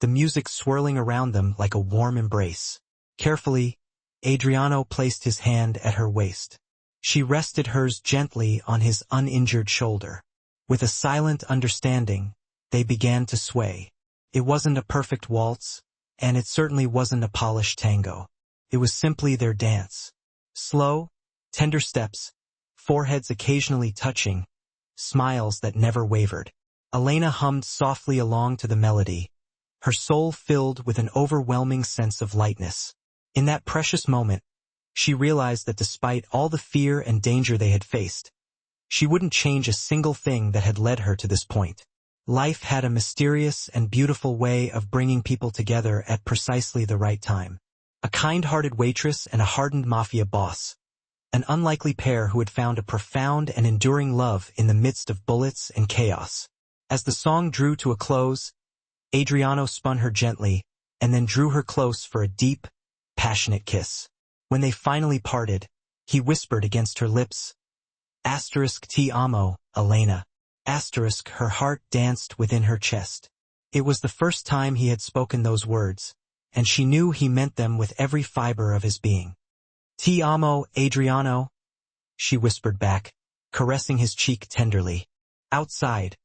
the music swirling around them like a warm embrace. Carefully, Adriano placed his hand at her waist. She rested hers gently on his uninjured shoulder. With a silent understanding, they began to sway. It wasn't a perfect waltz, and it certainly wasn't a polished tango. It was simply their dance. Slow, tender steps, foreheads occasionally touching, smiles that never wavered. Elena hummed softly along to the melody, her soul filled with an overwhelming sense of lightness. In that precious moment, she realized that despite all the fear and danger they had faced, she wouldn't change a single thing that had led her to this point. Life had a mysterious and beautiful way of bringing people together at precisely the right time. A kind-hearted waitress and a hardened mafia boss. An unlikely pair who had found a profound and enduring love in the midst of bullets and chaos. As the song drew to a close, Adriano spun her gently and then drew her close for a deep, passionate kiss. When they finally parted, he whispered against her lips, "Ti amo, Elena." Her heart danced within her chest. It was the first time he had spoken those words, and she knew he meant them with every fiber of his being. "Ti amo, Adriano," she whispered back, caressing his cheek tenderly. Outside,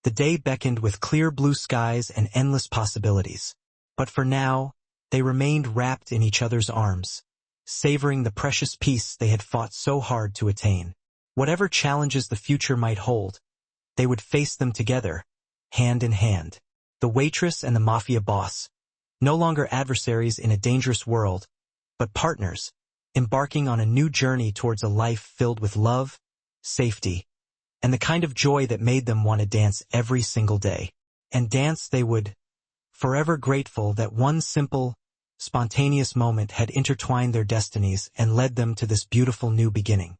the day beckoned with clear blue skies and endless possibilities. But for now, they remained wrapped in each other's arms, savoring the precious peace they had fought so hard to attain. Whatever challenges the future might hold, they would face them together, hand in hand. The waitress and the mafia boss, no longer adversaries in a dangerous world, but partners, embarking on a new journey towards a life filled with love, safety, and the kind of joy that made them want to dance every single day. And dance they would, forever grateful that one simple, spontaneous moment had intertwined their destinies and led them to this beautiful new beginning.